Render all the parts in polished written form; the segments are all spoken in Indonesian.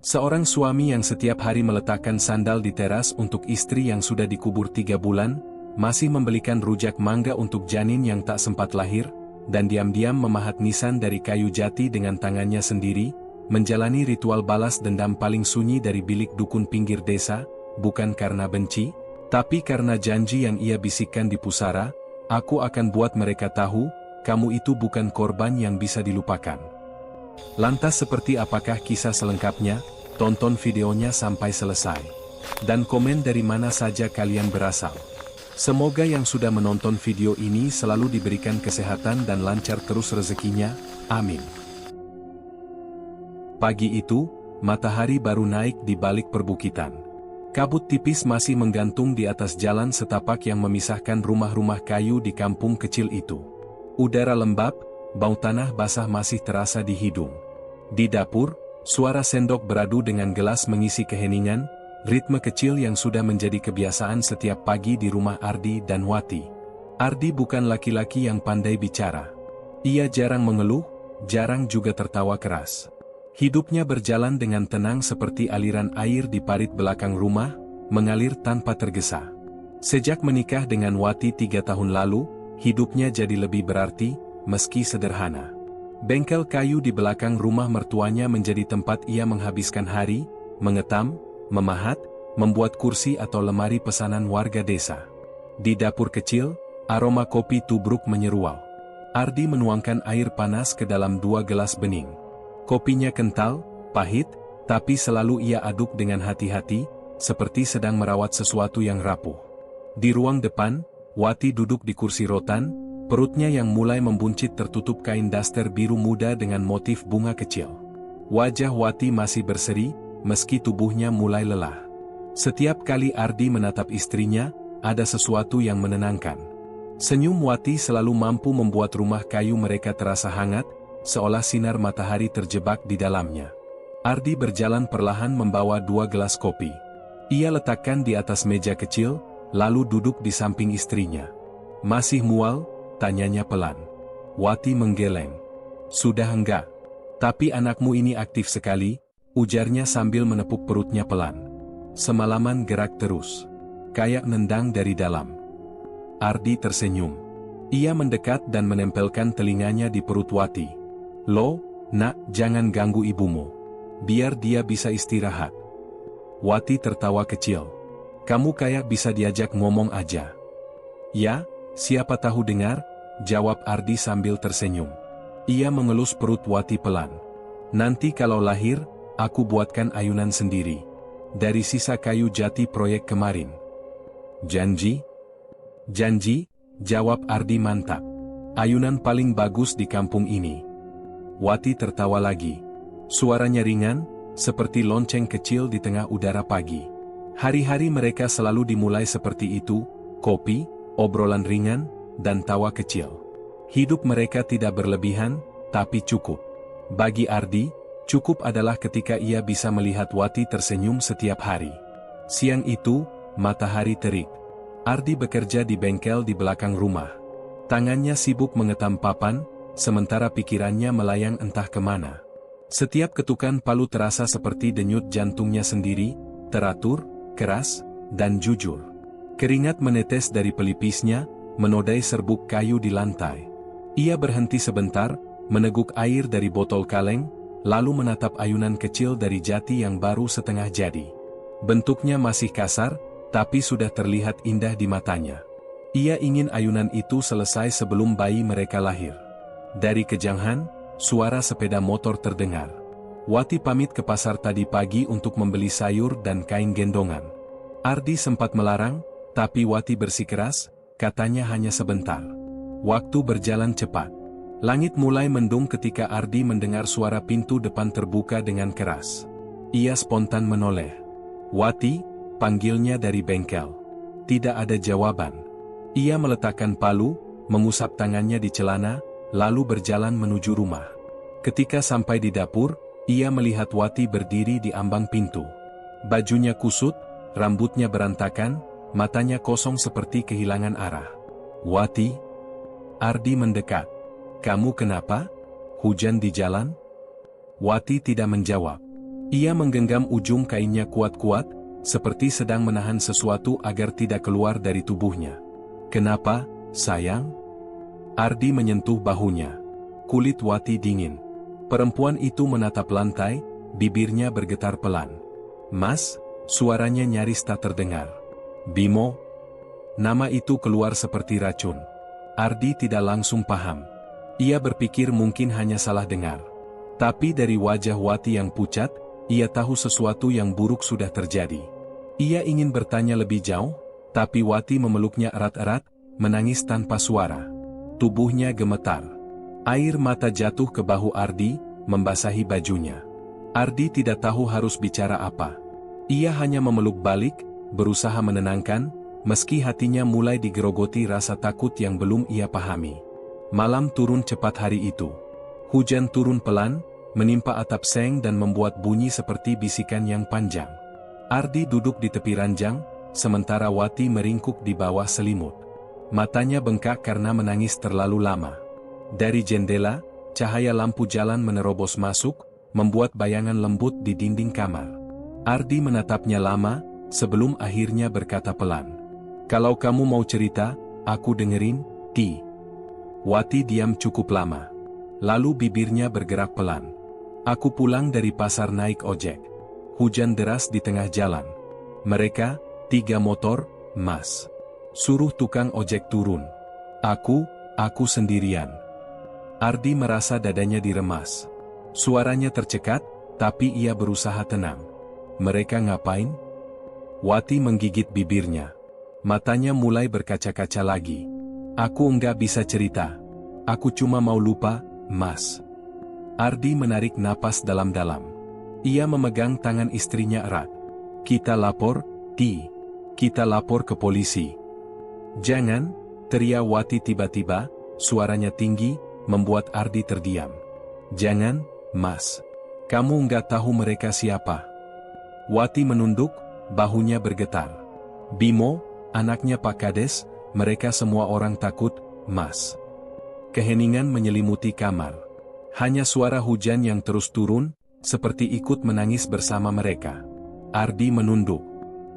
Seorang suami yang setiap hari meletakkan sandal di teras untuk istri yang sudah dikubur 3 bulan, masih membelikan rujak mangga untuk janin yang tak sempat lahir, dan diam-diam memahat nisan dari kayu jati dengan tangannya sendiri, menjalani ritual balas dendam paling sunyi dari bilik dukun pinggir desa, bukan karena benci, tapi karena janji yang ia bisikkan di pusara, "Aku akan buat mereka tahu, kamu itu bukan korban yang bisa dilupakan." Lantas seperti apakah kisah selengkapnya? Tonton videonya sampai selesai. Dan komen dari mana saja kalian berasal. Semoga yang sudah menonton video ini selalu diberikan kesehatan dan lancar terus rezekinya, amin. Pagi itu, matahari baru naik di balik perbukitan. Kabut tipis masih menggantung di atas jalan setapak yang memisahkan rumah-rumah kayu di kampung kecil itu. Udara lembab, bau tanah basah masih terasa di hidung. Di dapur, suara sendok beradu dengan gelas mengisi keheningan, ritme kecil yang sudah menjadi kebiasaan setiap pagi di rumah Ardi dan Wati. Ardi bukan laki-laki yang pandai bicara. Ia jarang mengeluh, jarang juga tertawa keras. Hidupnya berjalan dengan tenang seperti aliran air di parit belakang rumah, mengalir tanpa tergesa. Sejak menikah dengan Wati 3 tahun lalu, hidupnya jadi lebih berarti, meski sederhana. Bengkel kayu di belakang rumah mertuanya menjadi tempat ia menghabiskan hari, mengetam, memahat, membuat kursi atau lemari pesanan warga desa. Di dapur kecil, aroma kopi tubruk menyeruak. Ardi menuangkan air panas ke dalam 2 gelas bening. Kopinya kental, pahit, tapi selalu ia aduk dengan hati-hati, seperti sedang merawat sesuatu yang rapuh. Di ruang depan, Wati duduk di kursi rotan, perutnya yang mulai membuncit tertutup kain daster biru muda dengan motif bunga kecil. Wajah Wati masih berseri, meski tubuhnya mulai lelah. Setiap kali Ardi menatap istrinya, ada sesuatu yang menenangkan. Senyum Wati selalu mampu membuat rumah kayu mereka terasa hangat, seolah sinar matahari terjebak di dalamnya. Ardi berjalan perlahan membawa 2 gelas kopi. Ia letakkan di atas meja kecil, lalu duduk di samping istrinya. "Masih mual?" tanyanya pelan. Wati menggeleng. "Sudah enggak. Tapi anakmu ini aktif sekali," ujarnya sambil menepuk perutnya pelan. "Semalaman gerak terus. Kayak nendang dari dalam." Ardi tersenyum. Ia mendekat dan menempelkan telinganya di perut Wati. "Loh, nak, jangan ganggu ibumu. Biar dia bisa istirahat." Wati tertawa kecil. "Kamu kayak bisa diajak ngomong aja." "Ya, siapa tahu dengar," jawab Ardi sambil tersenyum. Ia mengelus perut Wati pelan. "Nanti kalau lahir, aku buatkan ayunan sendiri. Dari sisa kayu jati proyek kemarin." "Janji?" "Janji," jawab Ardi mantap. "Ayunan paling bagus di kampung ini." Wati tertawa lagi. Suaranya ringan, seperti lonceng kecil di tengah udara pagi. Hari-hari mereka selalu dimulai seperti itu, kopi, obrolan ringan, dan tawa kecil. Hidup mereka tidak berlebihan, tapi cukup. Bagi Ardi, cukup adalah ketika ia bisa melihat Wati tersenyum setiap hari. Siang itu, matahari terik. Ardi bekerja di bengkel di belakang rumah. Tangannya sibuk mengetam papan, sementara pikirannya melayang entah kemana. Setiap ketukan palu terasa seperti denyut jantungnya sendiri, teratur, keras, dan jujur. Keringat menetes dari pelipisnya, menodai serbuk kayu di lantai. Ia berhenti sebentar, meneguk air dari botol kaleng, lalu menatap ayunan kecil dari jati yang baru setengah jadi. Bentuknya masih kasar, tapi sudah terlihat indah di matanya. Ia ingin ayunan itu selesai sebelum bayi mereka lahir. Dari kejauhan, suara sepeda motor terdengar. Wati pamit ke pasar tadi pagi untuk membeli sayur dan kain gendongan. Ardi sempat melarang, tapi Wati bersikeras, katanya hanya sebentar. Waktu berjalan cepat. Langit mulai mendung ketika Ardi mendengar suara pintu depan terbuka dengan keras. Ia spontan menoleh. "Wati," panggilnya dari bengkel. Tidak ada jawaban. Ia meletakkan palu, mengusap tangannya di celana, lalu berjalan menuju rumah. Ketika sampai di dapur, ia melihat Wati berdiri di ambang pintu. Bajunya kusut, rambutnya berantakan, matanya kosong seperti kehilangan arah. "Wati?" Ardi mendekat. "Kamu kenapa? Hujan di jalan?" Wati tidak menjawab. Ia menggenggam ujung kainnya kuat-kuat, seperti sedang menahan sesuatu agar tidak keluar dari tubuhnya. "Kenapa, sayang?" Ardi menyentuh bahunya. Kulit Wati dingin. Perempuan itu menatap lantai, bibirnya bergetar pelan. "Mas," suaranya nyaris tak terdengar. "Bimo." Nama itu keluar seperti racun. Ardi tidak langsung paham. Ia berpikir mungkin hanya salah dengar. Tapi dari wajah Wati yang pucat, ia tahu sesuatu yang buruk sudah terjadi. Ia ingin bertanya lebih jauh, tapi Wati memeluknya erat-erat, menangis tanpa suara. Tubuhnya gemetar. Air mata jatuh ke bahu Ardi, membasahi bajunya. Ardi tidak tahu harus bicara apa. Ia hanya memeluk balik, berusaha menenangkan, meski hatinya mulai digerogoti rasa takut yang belum ia pahami. Malam turun cepat hari itu. Hujan turun pelan, menimpa atap seng dan membuat bunyi seperti bisikan yang panjang. Ardi duduk di tepi ranjang, sementara Wati meringkuk di bawah selimut. Matanya bengkak karena menangis terlalu lama. Dari jendela, cahaya lampu jalan menerobos masuk, membuat bayangan lembut di dinding kamar. Ardi menatapnya lama, sebelum akhirnya berkata pelan. "Kalau kamu mau cerita, aku dengerin, Ti." Wati diam cukup lama. Lalu bibirnya bergerak pelan. "Aku pulang dari pasar naik ojek. Hujan deras di tengah jalan. Mereka, 3 motor, Mas. Suruh tukang ojek turun. Aku sendirian." Ardi merasa dadanya diremas. Suaranya tercekat, tapi ia berusaha tenang. "Mereka ngapain?" Wati menggigit bibirnya. Matanya mulai berkaca-kaca lagi. "Aku enggak bisa cerita. Aku cuma mau lupa, Mas." Ardi menarik napas dalam-dalam. Ia memegang tangan istrinya erat. "Kita lapor, Ti. Kita lapor ke polisi." "Jangan," teriak Wati tiba-tiba, suaranya tinggi, membuat Ardi terdiam. "Jangan, Mas. Kamu enggak tahu mereka siapa." Wati menunduk, bahunya bergetar. "Bimo, anaknya Pak Kades, mereka semua orang takut, Mas." Keheningan menyelimuti kamar. Hanya suara hujan yang terus turun, seperti ikut menangis bersama mereka. Ardi menunduk.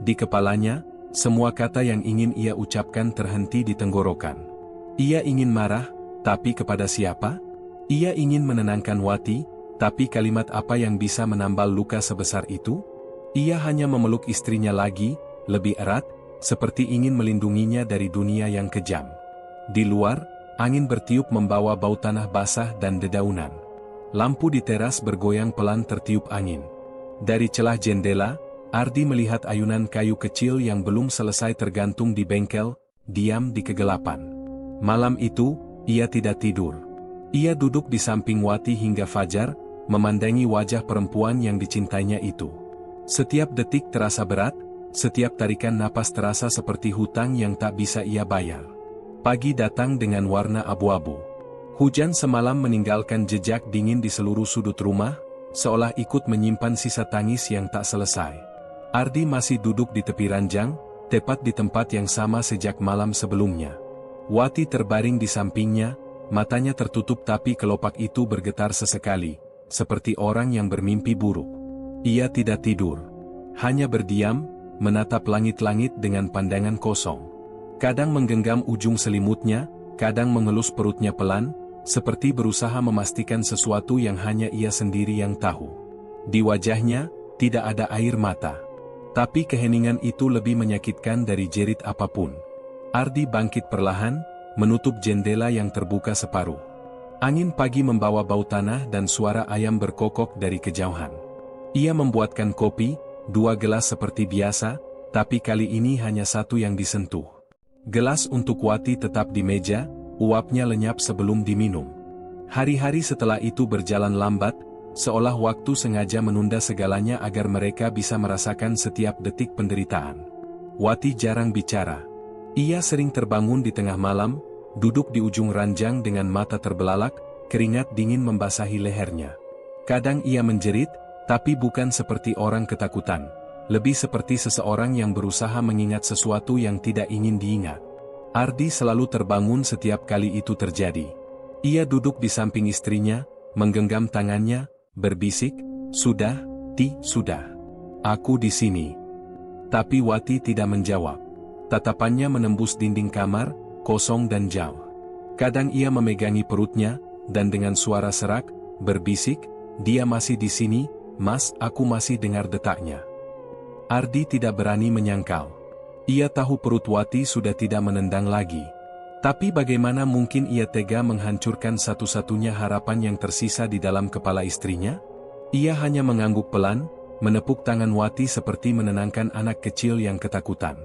Di kepalanya, semua kata yang ingin ia ucapkan terhenti di tenggorokan. Ia ingin marah, tapi kepada siapa? Ia ingin menenangkan Wati, tapi kalimat apa yang bisa menambal luka sebesar itu? Ia hanya memeluk istrinya lagi, lebih erat, seperti ingin melindunginya dari dunia yang kejam. Di luar, angin bertiup membawa bau tanah basah dan dedaunan. Lampu di teras bergoyang pelan tertiup angin. Dari celah jendela, Ardi melihat ayunan kayu kecil yang belum selesai tergantung di bengkel, diam di kegelapan. Malam itu, ia tidak tidur. Ia duduk di samping Wati hingga fajar, memandangi wajah perempuan yang dicintainya itu. Setiap detik terasa berat, setiap tarikan napas terasa seperti hutang yang tak bisa ia bayar. Pagi datang dengan warna abu-abu. Hujan semalam meninggalkan jejak dingin di seluruh sudut rumah, seolah ikut menyimpan sisa tangis yang tak selesai. Ardi masih duduk di tepi ranjang, tepat di tempat yang sama sejak malam sebelumnya. Wati terbaring di sampingnya, matanya tertutup tapi kelopak itu bergetar sesekali, seperti orang yang bermimpi buruk. Ia tidak tidur. Hanya berdiam, menatap langit-langit dengan pandangan kosong. Kadang menggenggam ujung selimutnya, kadang mengelus perutnya pelan, seperti berusaha memastikan sesuatu yang hanya ia sendiri yang tahu. Di wajahnya, tidak ada air mata. Tapi keheningan itu lebih menyakitkan dari jerit apapun. Ardi bangkit perlahan, menutup jendela yang terbuka separuh. Angin pagi membawa bau tanah dan suara ayam berkokok dari kejauhan. Ia membuatkan kopi, 2 gelas seperti biasa, tapi kali ini hanya 1 yang disentuh. Gelas untuk Wati tetap di meja, uapnya lenyap sebelum diminum. Hari-hari setelah itu berjalan lambat, seolah waktu sengaja menunda segalanya agar mereka bisa merasakan setiap detik penderitaan. Wati jarang bicara. Ia sering terbangun di tengah malam, duduk di ujung ranjang dengan mata terbelalak, keringat dingin membasahi lehernya. Kadang ia menjerit, tapi bukan seperti orang ketakutan, lebih seperti seseorang yang berusaha mengingat sesuatu yang tidak ingin diingat. Ardi selalu terbangun setiap kali itu terjadi. Ia duduk di samping istrinya, menggenggam tangannya, berbisik, "Sudah, Ti, sudah. Aku di sini. Tapi Wati tidak menjawab. Tatapannya menembus dinding kamar, kosong dan jauh. Kadang ia memegangi perutnya, dan dengan suara serak, berbisik, "Dia masih di sini, Mas." Aku masih dengar detaknya. Ardi tidak berani menyangkal. Ia tahu perut Wati sudah tidak menendang lagi. Tapi bagaimana mungkin ia tega menghancurkan satu-satunya harapan yang tersisa di dalam kepala istrinya? Ia hanya mengangguk pelan, menepuk tangan Wati seperti menenangkan anak kecil yang ketakutan.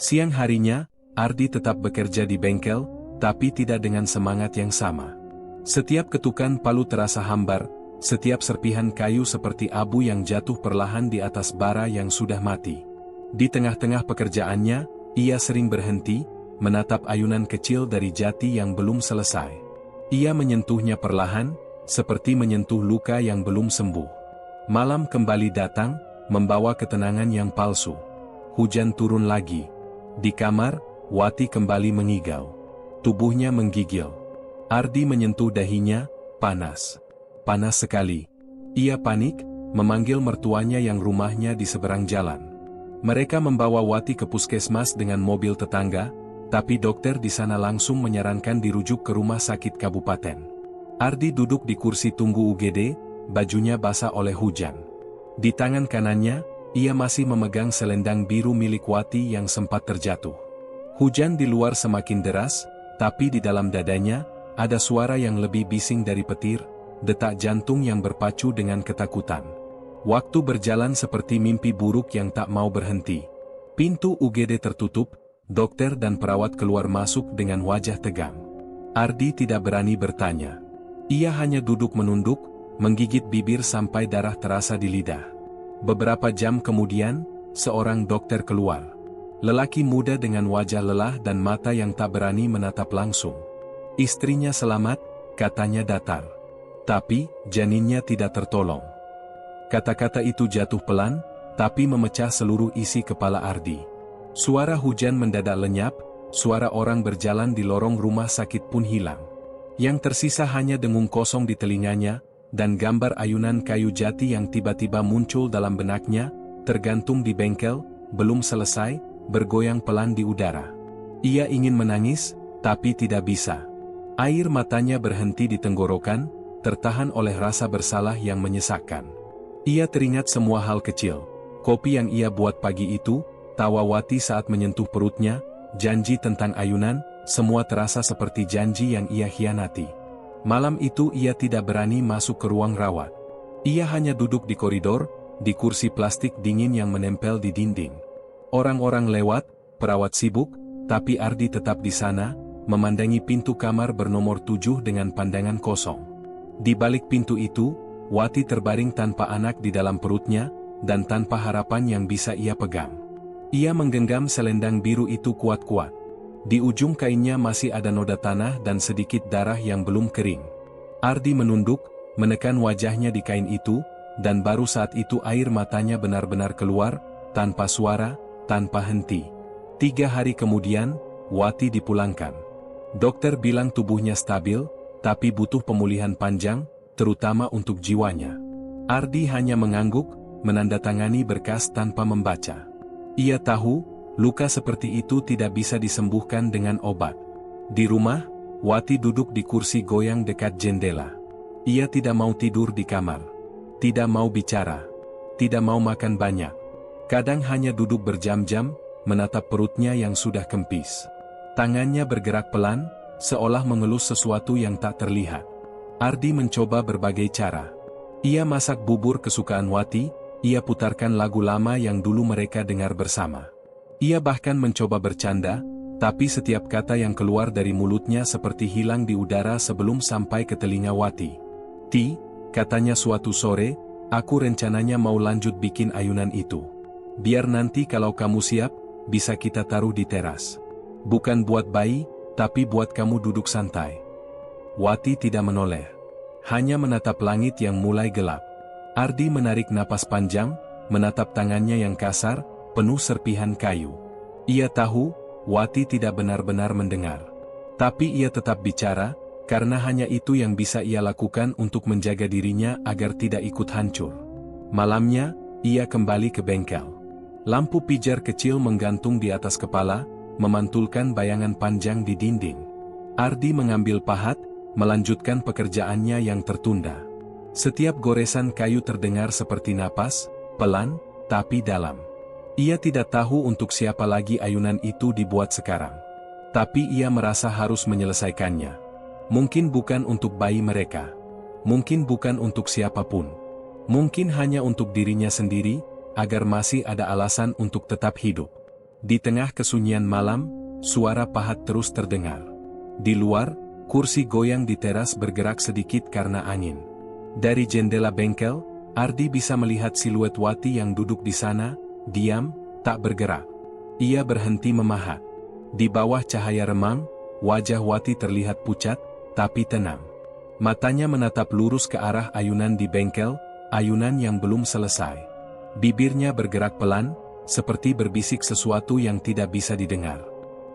Siang harinya, Ardi tetap bekerja di bengkel, tapi tidak dengan semangat yang sama. Setiap ketukan palu terasa hambar, setiap serpihan kayu seperti abu yang jatuh perlahan di atas bara yang sudah mati. Di tengah-tengah pekerjaannya, ia sering berhenti, menatap ayunan kecil dari jati yang belum selesai. Ia menyentuhnya perlahan, seperti menyentuh luka yang belum sembuh. Malam kembali datang, membawa ketenangan yang palsu. Hujan turun lagi. Di kamar, Wati kembali mengigau. Tubuhnya menggigil. Ardi menyentuh dahinya, panas. Panas sekali. Ia panik, memanggil mertuanya yang rumahnya di seberang jalan. Mereka membawa Wati ke puskesmas dengan mobil tetangga, tapi dokter di sana langsung menyarankan dirujuk ke rumah sakit kabupaten. Ardi duduk di kursi tunggu UGD, bajunya basah oleh hujan. Di tangan kanannya, ia masih memegang selendang biru milik Wati yang sempat terjatuh. Hujan di luar semakin deras, tapi di dalam dadanya, ada suara yang lebih bising dari petir, detak jantung yang berpacu dengan ketakutan. Waktu berjalan seperti mimpi buruk yang tak mau berhenti. Pintu UGD tertutup, dokter dan perawat keluar masuk dengan wajah tegang. Ardi tidak berani bertanya. Ia hanya duduk menunduk, menggigit bibir sampai darah terasa di lidah. Beberapa jam kemudian, seorang dokter keluar. Lelaki muda dengan wajah lelah dan mata yang tak berani menatap langsung. Istrinya selamat, katanya datar. Tapi, janinnya tidak tertolong. Kata-kata itu jatuh pelan, tapi memecah seluruh isi kepala Ardi. Suara hujan mendadak lenyap, suara orang berjalan di lorong rumah sakit pun hilang. Yang tersisa hanya dengung kosong di telinganya, dan gambar ayunan kayu jati yang tiba-tiba muncul dalam benaknya, tergantung di bengkel, belum selesai, bergoyang pelan di udara. Ia ingin menangis, tapi tidak bisa. Air matanya berhenti di tenggorokan, tertahan oleh rasa bersalah yang menyesakkan. Ia teringat semua hal kecil, kopi yang ia buat pagi itu, tawa Wati saat menyentuh perutnya, janji tentang ayunan, semua terasa seperti janji yang ia khianati. Malam itu ia tidak berani masuk ke ruang rawat. Ia hanya duduk di koridor, di kursi plastik dingin yang menempel di dinding. Orang-orang lewat, perawat sibuk, tapi Ardi tetap di sana, memandangi pintu kamar bernomor 7 dengan pandangan kosong. Di balik pintu itu, Wati terbaring tanpa anak di dalam perutnya, dan tanpa harapan yang bisa ia pegang. Ia menggenggam selendang biru itu kuat-kuat. Di ujung kainnya masih ada noda tanah dan sedikit darah yang belum kering. Ardi menunduk, menekan wajahnya di kain itu, dan baru saat itu air matanya benar-benar keluar, tanpa suara, tanpa henti. 3 hari kemudian, Wati dipulangkan. Dokter bilang tubuhnya stabil, tapi butuh pemulihan panjang, terutama untuk jiwanya. Ardi hanya mengangguk, menandatangani berkas tanpa membaca. Ia tahu, luka seperti itu tidak bisa disembuhkan dengan obat. Di rumah, Wati duduk di kursi goyang dekat jendela. Ia tidak mau tidur di kamar. Tidak mau bicara. Tidak mau makan banyak. Kadang hanya duduk berjam-jam, menatap perutnya yang sudah kempis. Tangannya bergerak pelan, seolah mengelus sesuatu yang tak terlihat. Ardi mencoba berbagai cara. Ia masak bubur kesukaan Wati, ia putarkan lagu lama yang dulu mereka dengar bersama. Ia bahkan mencoba bercanda, tapi setiap kata yang keluar dari mulutnya seperti hilang di udara sebelum sampai ke telinga Wati. "Ti," katanya suatu sore, "aku rencananya mau lanjut bikin ayunan itu. Biar nanti kalau kamu siap, bisa kita taruh di teras. Bukan buat bayi, tapi buat kamu duduk santai." Wati tidak menoleh. Hanya menatap langit yang mulai gelap. Ardi menarik napas panjang, menatap tangannya yang kasar, penuh serpihan kayu. Ia tahu, Wati tidak benar-benar mendengar. Tapi ia tetap bicara, karena hanya itu yang bisa ia lakukan untuk menjaga dirinya agar tidak ikut hancur. Malamnya, ia kembali ke bengkel. Lampu pijar kecil menggantung di atas kepala, memantulkan bayangan panjang di dinding. Ardi mengambil pahat, melanjutkan pekerjaannya yang tertunda. Setiap goresan kayu terdengar seperti napas, pelan, tapi dalam. Ia tidak tahu untuk siapa lagi ayunan itu dibuat sekarang. Tapi ia merasa harus menyelesaikannya. Mungkin bukan untuk bayi mereka. Mungkin bukan untuk siapapun. Mungkin hanya untuk dirinya sendiri, agar masih ada alasan untuk tetap hidup. Di tengah kesunyian malam, suara pahat terus terdengar. Di luar, kursi goyang di teras bergerak sedikit karena angin. Dari jendela bengkel, Ardi bisa melihat siluet Wati yang duduk di sana, diam, tak bergerak. Ia berhenti memahat. Di bawah cahaya remang, wajah Wati terlihat pucat, tapi tenang. Matanya menatap lurus ke arah ayunan di bengkel, ayunan yang belum selesai. Bibirnya bergerak pelan, seperti berbisik sesuatu yang tidak bisa didengar.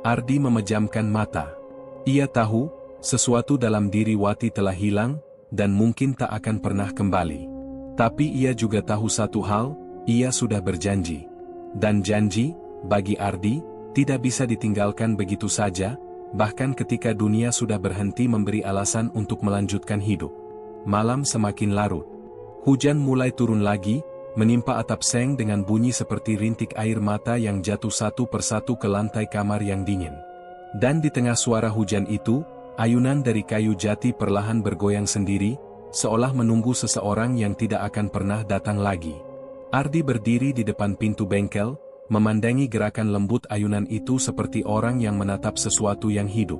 Ardi memejamkan mata. Ia tahu, sesuatu dalam diri Wati telah hilang, dan mungkin tak akan pernah kembali. Tapi ia juga tahu satu hal, ia sudah berjanji. Dan janji, bagi Ardi, tidak bisa ditinggalkan begitu saja, bahkan ketika dunia sudah berhenti memberi alasan untuk melanjutkan hidup. Malam semakin larut. Hujan mulai turun lagi, menimpa atap seng dengan bunyi seperti rintik air mata yang jatuh satu persatu ke lantai kamar yang dingin. Dan di tengah suara hujan itu, ayunan dari kayu jati perlahan bergoyang sendiri, seolah menunggu seseorang yang tidak akan pernah datang lagi. Ardi berdiri di depan pintu bengkel, memandangi gerakan lembut ayunan itu seperti orang yang menatap sesuatu yang hidup.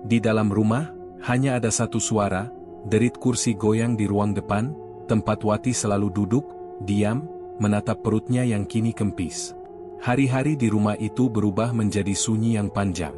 Di dalam rumah, hanya ada satu suara, derit kursi goyang di ruang depan, tempat Wati selalu duduk, diam, menatap perutnya yang kini kempis. Hari-hari di rumah itu berubah menjadi sunyi yang panjang.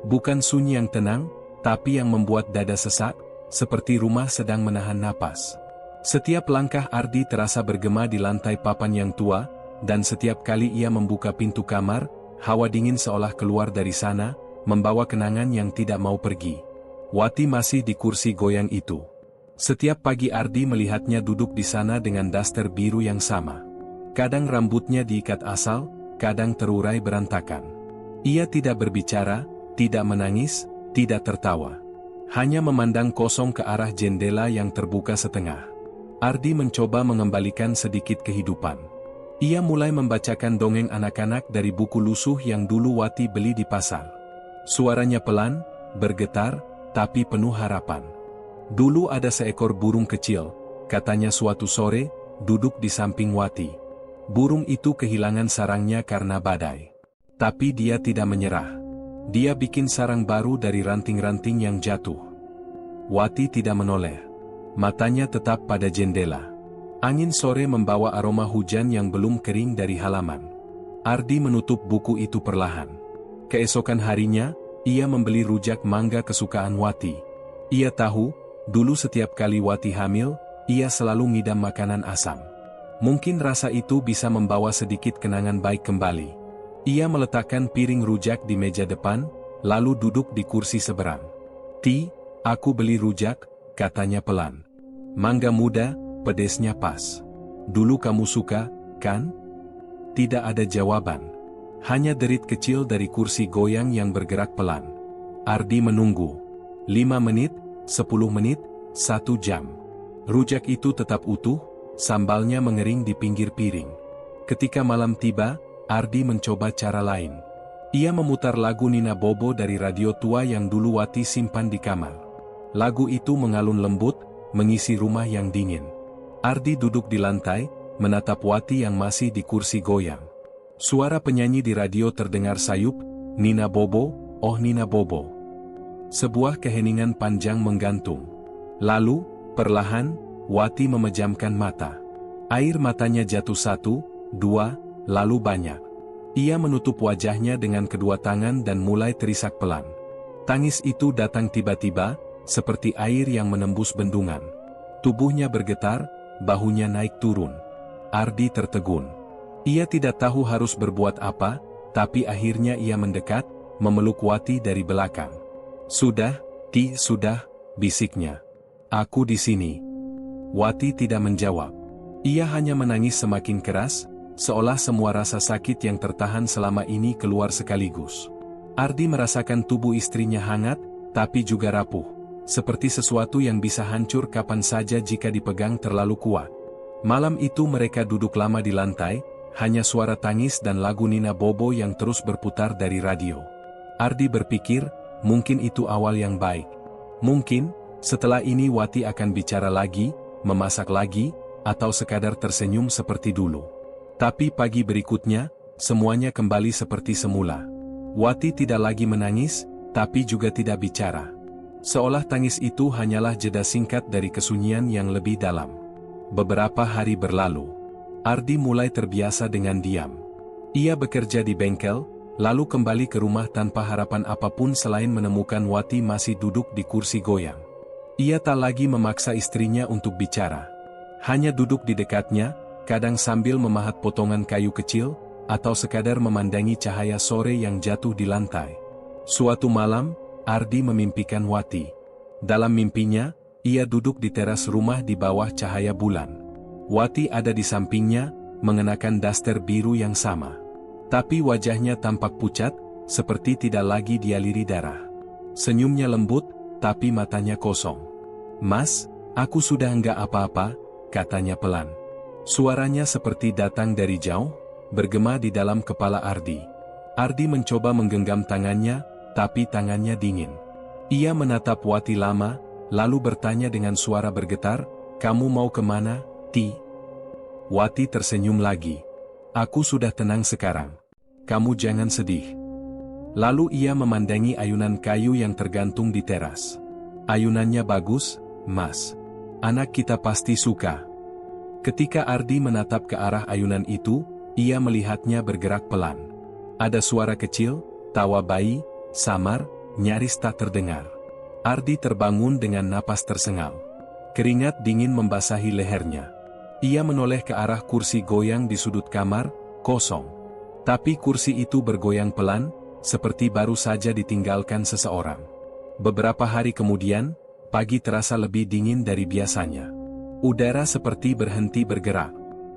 Bukan sunyi yang tenang, tapi yang membuat dada sesak, seperti rumah sedang menahan napas. Setiap langkah Ardi terasa bergema di lantai papan yang tua, dan setiap kali ia membuka pintu kamar, hawa dingin seolah keluar dari sana, membawa kenangan yang tidak mau pergi. Wati masih di kursi goyang itu. Setiap pagi Ardi melihatnya duduk di sana dengan daster biru yang sama. Kadang rambutnya diikat asal, kadang terurai berantakan. Ia tidak berbicara, tidak menangis, tidak tertawa. Hanya memandang kosong ke arah jendela yang terbuka setengah. Ardi mencoba mengembalikan sedikit kehidupan. Ia mulai membacakan dongeng anak-anak dari buku lusuh yang dulu Wati beli di pasar. Suaranya pelan, bergetar, tapi penuh harapan. Dulu ada seekor burung kecil, katanya suatu sore, duduk di samping Wati. Burung itu kehilangan sarangnya karena badai. Tapi dia tidak menyerah. Dia bikin sarang baru dari ranting-ranting yang jatuh. Wati tidak menoleh. Matanya tetap pada jendela. Angin sore membawa aroma hujan yang belum kering dari halaman. Ardi menutup buku itu perlahan. Keesokan harinya, ia membeli rujak mangga kesukaan Wati. Ia tahu, dulu setiap kali Wati hamil, ia selalu ngidam makanan asam. Mungkin rasa itu bisa membawa sedikit kenangan baik kembali. Ia meletakkan piring rujak di meja depan, lalu duduk di kursi seberang. "Ti, aku beli rujak," katanya pelan. "Mangga muda, pedesnya pas. Dulu kamu suka, kan?" Tidak ada jawaban. Hanya derit kecil dari kursi goyang yang bergerak pelan. Ardi menunggu. 5 menit, 10 menit, 1 jam. Rujak itu tetap utuh, sambalnya mengering di pinggir piring. Ketika malam tiba, Ardi mencoba cara lain. Ia memutar lagu Nina Bobo dari radio tua yang dulu Wati simpan di kamar. Lagu itu mengalun lembut, mengisi rumah yang dingin. Ardi duduk di lantai, menatap Wati yang masih di kursi goyang. Suara penyanyi di radio terdengar sayup, "Nina Bobo, oh Nina Bobo." Sebuah keheningan panjang menggantung. Lalu, perlahan, Wati memejamkan mata. Air matanya jatuh 1, 2, lalu banyak. Ia menutup wajahnya dengan kedua tangan dan mulai terisak pelan. Tangis itu datang tiba-tiba, seperti air yang menembus bendungan. Tubuhnya bergetar, bahunya naik turun. Ardi tertegun. Ia tidak tahu harus berbuat apa, tapi akhirnya ia mendekat, memeluk Wati dari belakang. "Sudah, Ti, sudah," bisiknya. "Aku di sini." Wati tidak menjawab. Ia hanya menangis semakin keras, seolah semua rasa sakit yang tertahan selama ini keluar sekaligus. Ardi merasakan tubuh istrinya hangat, tapi juga rapuh, seperti sesuatu yang bisa hancur kapan saja jika dipegang terlalu kuat. Malam itu mereka duduk lama di lantai, hanya suara tangis dan lagu Nina Bobo yang terus berputar dari radio. Ardi berpikir, mungkin itu awal yang baik. Mungkin, setelah ini Wati akan bicara lagi, memasak lagi, atau sekadar tersenyum seperti dulu. Tapi pagi berikutnya, semuanya kembali seperti semula. Wati tidak lagi menangis, tapi juga tidak bicara. Seolah tangis itu hanyalah jeda singkat dari kesunyian yang lebih dalam. Beberapa hari berlalu. Ardi mulai terbiasa dengan diam. Ia bekerja di bengkel, lalu kembali ke rumah tanpa harapan apapun selain menemukan Wati masih duduk di kursi goyang. Ia tak lagi memaksa istrinya untuk bicara. Hanya duduk di dekatnya, kadang sambil memahat potongan kayu kecil, atau sekadar memandangi cahaya sore yang jatuh di lantai. Suatu malam, Ardi memimpikan Wati. Dalam mimpinya, ia duduk di teras rumah di bawah cahaya bulan. Wati ada di sampingnya, mengenakan daster biru yang sama. Tapi wajahnya tampak pucat, seperti tidak lagi dialiri darah. Senyumnya lembut, tapi matanya kosong. "Mas, aku sudah enggak apa-apa," katanya pelan. Suaranya seperti datang dari jauh, bergema di dalam kepala Ardi. Ardi mencoba menggenggam tangannya, tapi tangannya dingin. Ia menatap Wati lama, lalu bertanya dengan suara bergetar, "Kamu mau kemana, Ti?" Wati tersenyum lagi. "Aku sudah tenang sekarang. Kamu jangan sedih." Lalu ia memandangi ayunan kayu yang tergantung di teras. "Ayunannya bagus, Mas. Anak kita pasti suka." Ketika Ardi menatap ke arah ayunan itu, ia melihatnya bergerak pelan. Ada suara kecil, tawa bayi, samar, nyaris tak terdengar. Ardi terbangun dengan napas tersengal. Keringat dingin membasahi lehernya. Ia menoleh ke arah kursi goyang di sudut kamar, kosong. Tapi kursi itu bergoyang pelan, seperti baru saja ditinggalkan seseorang. Beberapa hari kemudian, pagi terasa lebih dingin dari biasanya. Udara seperti berhenti bergerak.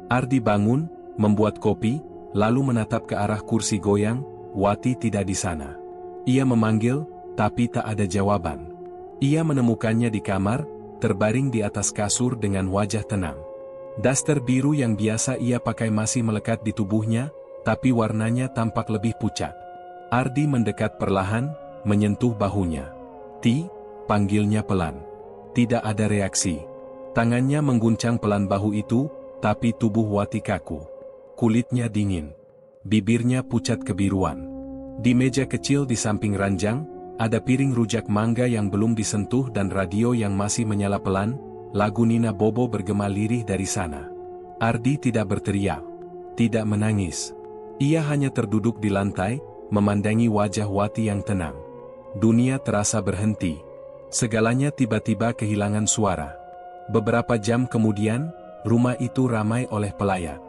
Ardi bangun, membuat kopi, lalu menatap ke arah kursi goyang. Wati tidak di sana. Ia memanggil, tapi tak ada jawaban. Ia menemukannya di kamar, terbaring di atas kasur dengan wajah tenang. Daster biru yang biasa ia pakai masih melekat di tubuhnya, tapi warnanya tampak lebih pucat. Ardi mendekat perlahan, menyentuh bahunya. "Ti," panggilnya pelan. Tidak ada reaksi. Tangannya mengguncang pelan bahu itu, tapi tubuh Wati kaku. Kulitnya dingin. Bibirnya pucat kebiruan. Di meja kecil di samping ranjang, ada piring rujak mangga yang belum disentuh dan radio yang masih menyala pelan. Lagu Nina Bobo bergema lirih dari sana. Ardi tidak berteriak, tidak menangis. Ia hanya terduduk di lantai, memandangi wajah Wati yang tenang. Dunia terasa berhenti. Segalanya tiba-tiba kehilangan suara. Beberapa jam kemudian, rumah itu ramai oleh pelayat.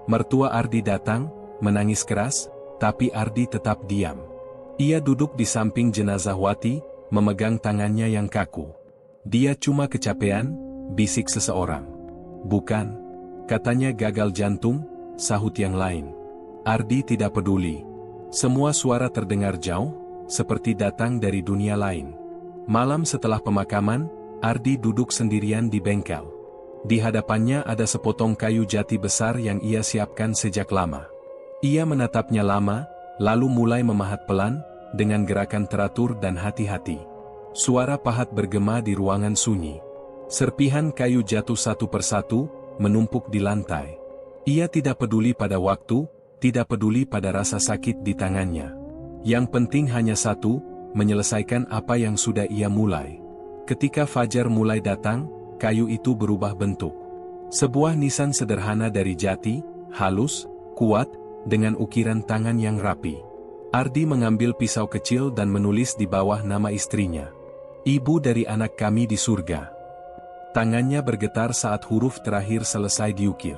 Mertua Ardi datang, menangis keras, tapi Ardi tetap diam. Ia duduk di samping jenazah Wati, memegang tangannya yang kaku. "Dia cuma kecapean," bisik seseorang. "Bukan," katanya, "gagal jantung," sahut yang lain. Ardi tidak peduli. Semua suara terdengar jauh, seperti datang dari dunia lain. Malam setelah pemakaman, Ardi duduk sendirian di bengkel. Di hadapannya ada sepotong kayu jati besar yang ia siapkan sejak lama. Ia menatapnya lama, lalu mulai memahat pelan, dengan gerakan teratur dan hati-hati. Suara pahat bergema di ruangan sunyi. Serpihan kayu jatuh satu persatu, menumpuk di lantai. Ia tidak peduli pada waktu, tidak peduli pada rasa sakit di tangannya. Yang penting hanya satu, menyelesaikan apa yang sudah ia mulai. Ketika fajar mulai datang, kayu itu berubah bentuk. Sebuah nisan sederhana dari jati, halus, kuat, dengan ukiran tangan yang rapi. Ardi mengambil pisau kecil dan menulis di bawah nama istrinya. "Ibu dari anak kami di surga." Tangannya bergetar saat huruf terakhir selesai diukir.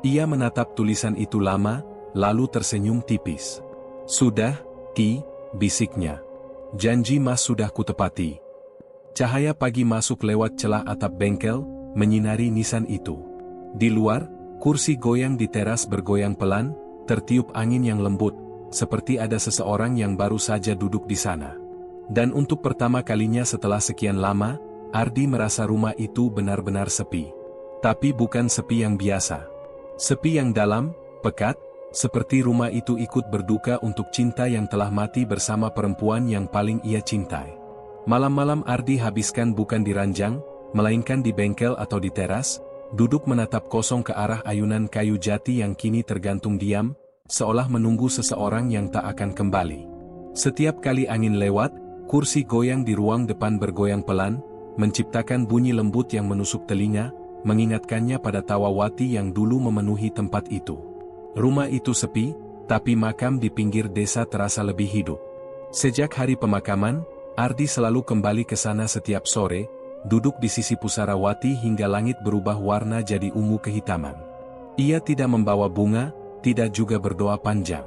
Ia menatap tulisan itu lama, lalu tersenyum tipis. "Sudah, Ki," bisiknya. "Janji Mas sudah kutepati." Cahaya pagi masuk lewat celah atap bengkel, menyinari nisan itu. Di luar, Kursi goyang di teras bergoyang pelan, tertiup angin yang lembut, seperti ada seseorang yang baru saja duduk di sana. Dan untuk pertama kalinya setelah sekian lama, Ardi merasa rumah itu benar-benar sepi. Tapi bukan sepi yang biasa. Sepi yang dalam, pekat, seperti rumah itu ikut berduka untuk cinta yang telah mati bersama perempuan yang paling ia cintai. Malam-malam Ardi habiskan bukan di ranjang, melainkan di bengkel atau di teras, duduk menatap kosong ke arah ayunan kayu jati yang kini tergantung diam, seolah menunggu seseorang yang tak akan kembali. Setiap kali angin lewat, kursi goyang di ruang depan bergoyang pelan, menciptakan bunyi lembut yang menusuk telinga, mengingatkannya pada tawa Wati yang dulu memenuhi tempat itu. Rumah itu sepi, tapi makam di pinggir desa terasa lebih hidup. Sejak hari pemakaman, Ardi selalu kembali ke sana setiap sore, duduk di sisi pusara Wati hingga langit berubah warna jadi ungu kehitaman. Ia tidak membawa bunga, tidak juga berdoa panjang.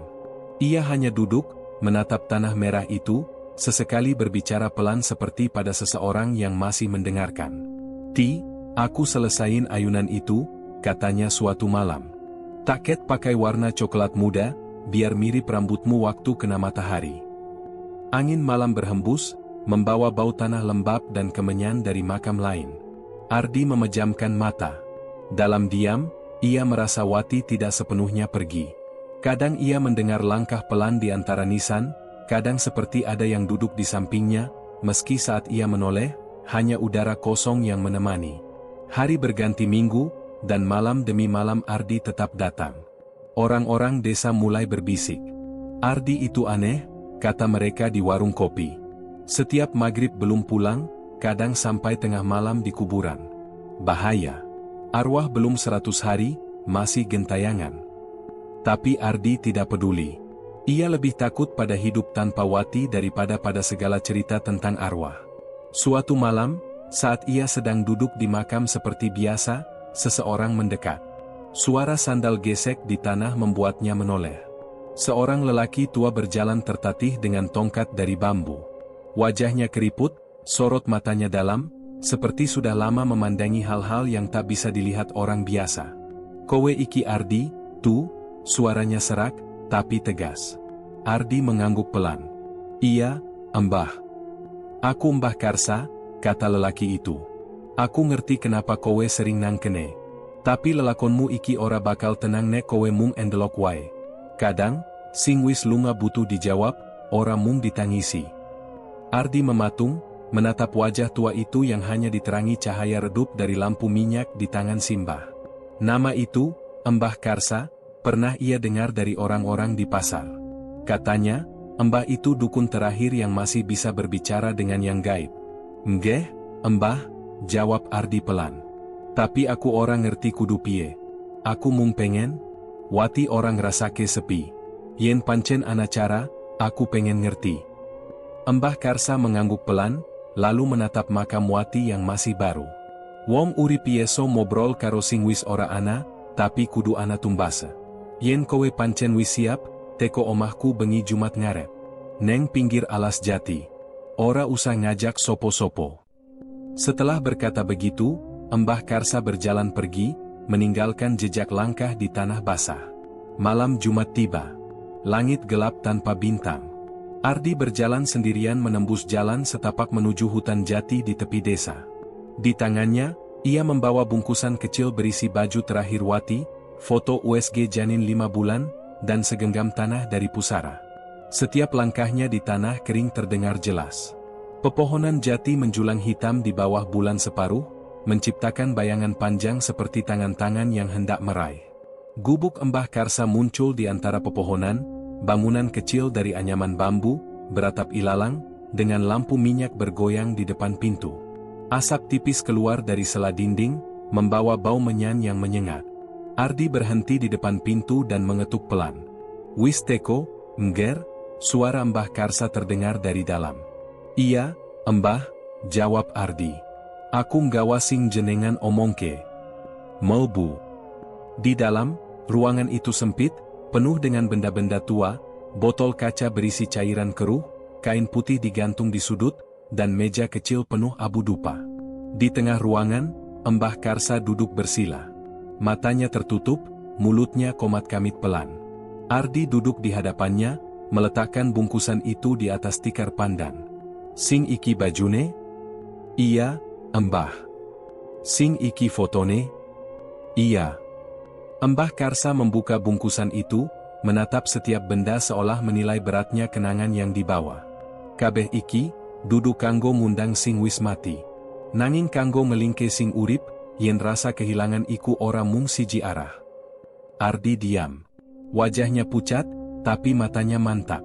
Ia hanya duduk, menatap tanah merah itu, sesekali berbicara pelan seperti pada seseorang yang masih mendengarkan. "Ti, aku selesain ayunan itu," katanya suatu malam. "Taket pakai warna coklat muda, biar mirip rambutmu waktu kena matahari." Angin malam berhembus, membawa bau tanah lembab dan kemenyan dari makam lain. Ardi memejamkan mata. Dalam diam, ia merasa Wati tidak sepenuhnya pergi. Kadang ia mendengar langkah pelan di antara nisan, kadang seperti ada yang duduk di sampingnya, meski saat ia menoleh, hanya udara kosong yang menemani. Hari berganti minggu, dan malam demi malam Ardi tetap datang. Orang-orang desa mulai berbisik. "Ardi itu aneh," kata mereka di warung kopi. Setiap maghrib belum pulang, kadang sampai tengah malam di kuburan. Bahaya. Arwah belum 100 hari, masih gentayangan. Tapi Ardi tidak peduli. Ia lebih takut pada hidup tanpa Wati daripada pada segala cerita tentang arwah. Suatu malam, saat ia sedang duduk di makam seperti biasa, seseorang mendekat. Suara sandal gesek di tanah membuatnya menoleh. Seorang lelaki tua berjalan tertatih dengan tongkat dari bambu. Wajahnya keriput, sorot matanya dalam, seperti sudah lama memandangi hal-hal yang tak bisa dilihat orang biasa. "Kowe iki Ardi, tu?" Suaranya serak, tapi tegas. Ardi mengangguk pelan. "Iya, Mbah. Aku Mbah Karsa," kata lelaki itu. "Aku ngerti kenapa kowe sering nang kene. Tapi lelakonmu iki ora bakal tenang nek kowe mung endelok wae. Kadang, sing wis lunga butuh dijawab, ora mung ditangisi." Ardi mematung, menatap wajah tua itu yang hanya diterangi cahaya redup dari lampu minyak di tangan Simbah. Nama itu, Mbah Karsa, pernah ia dengar dari orang-orang di pasar. Katanya, Mbah itu dukun terakhir yang masih bisa berbicara dengan yang gaib. "Nggeh, Mbah," jawab Ardi pelan. "Tapi aku orang ngerti kudu piye. Aku mung pengen, Wati orang rasake sepi. Yen pancen ana cara, aku pengen ngerti." Mbah Karsa mengangguk pelan, lalu menatap makam Wati yang masih baru. "Wong urip yeso mobrol karo sing wis ora ana, tapi kudu ana tumbase. Yen kowe pancen wis siap, teko omahku bengi Jumat ngarep. Neng pinggir alas jati. Ora usah ngajak sopo-sopo." Setelah berkata begitu, Mbah Karsa berjalan pergi, meninggalkan jejak langkah di tanah basah. Malam Jumat tiba. Langit gelap tanpa bintang. Ardi berjalan sendirian menembus jalan setapak menuju hutan jati di tepi desa. Di tangannya, ia membawa bungkusan kecil berisi baju terakhir Wati, foto USG janin 5 bulan, dan segenggam tanah dari pusara. Setiap langkahnya di tanah kering terdengar jelas. Pepohonan jati menjulang hitam di bawah bulan separuh, menciptakan bayangan panjang seperti tangan-tangan yang hendak meraih. Gubuk Mbah Karsa muncul di antara pepohonan, bangunan kecil dari anyaman bambu, beratap ilalang, dengan lampu minyak bergoyang di depan pintu. Asap tipis keluar dari sela dinding, membawa bau menyan yang menyengat. Ardi berhenti di depan pintu dan mengetuk pelan. "Wis teko, Ngger?" Suara Mbah Karsa terdengar dari dalam. "Iya, Mbah," jawab Ardi. "Aku nggawa sing jenengan omongke." "Melbu." Di dalam, ruangan itu sempit, penuh dengan benda-benda tua, botol kaca berisi cairan keruh, kain putih digantung di sudut, dan meja kecil penuh abu dupa. Di tengah ruangan, Mbah Karsa duduk bersila. Matanya tertutup, mulutnya komat-kamit pelan. Ardi duduk di hadapannya, meletakkan bungkusan itu di atas tikar pandan. "Sing iki bajune?" "Iya, Embah." "Sing iki fotone?" "Iya." Embah Karsa membuka bungkusan itu, menatap setiap benda seolah menilai beratnya kenangan yang dibawa. "Kabeh iki, dudu kanggo ngundang sing wis mati. Nanging kanggo melingke sing urip, yen rasa kehilangan iku ora mung siji arah." Ardi diam. Wajahnya pucat, tapi matanya mantap.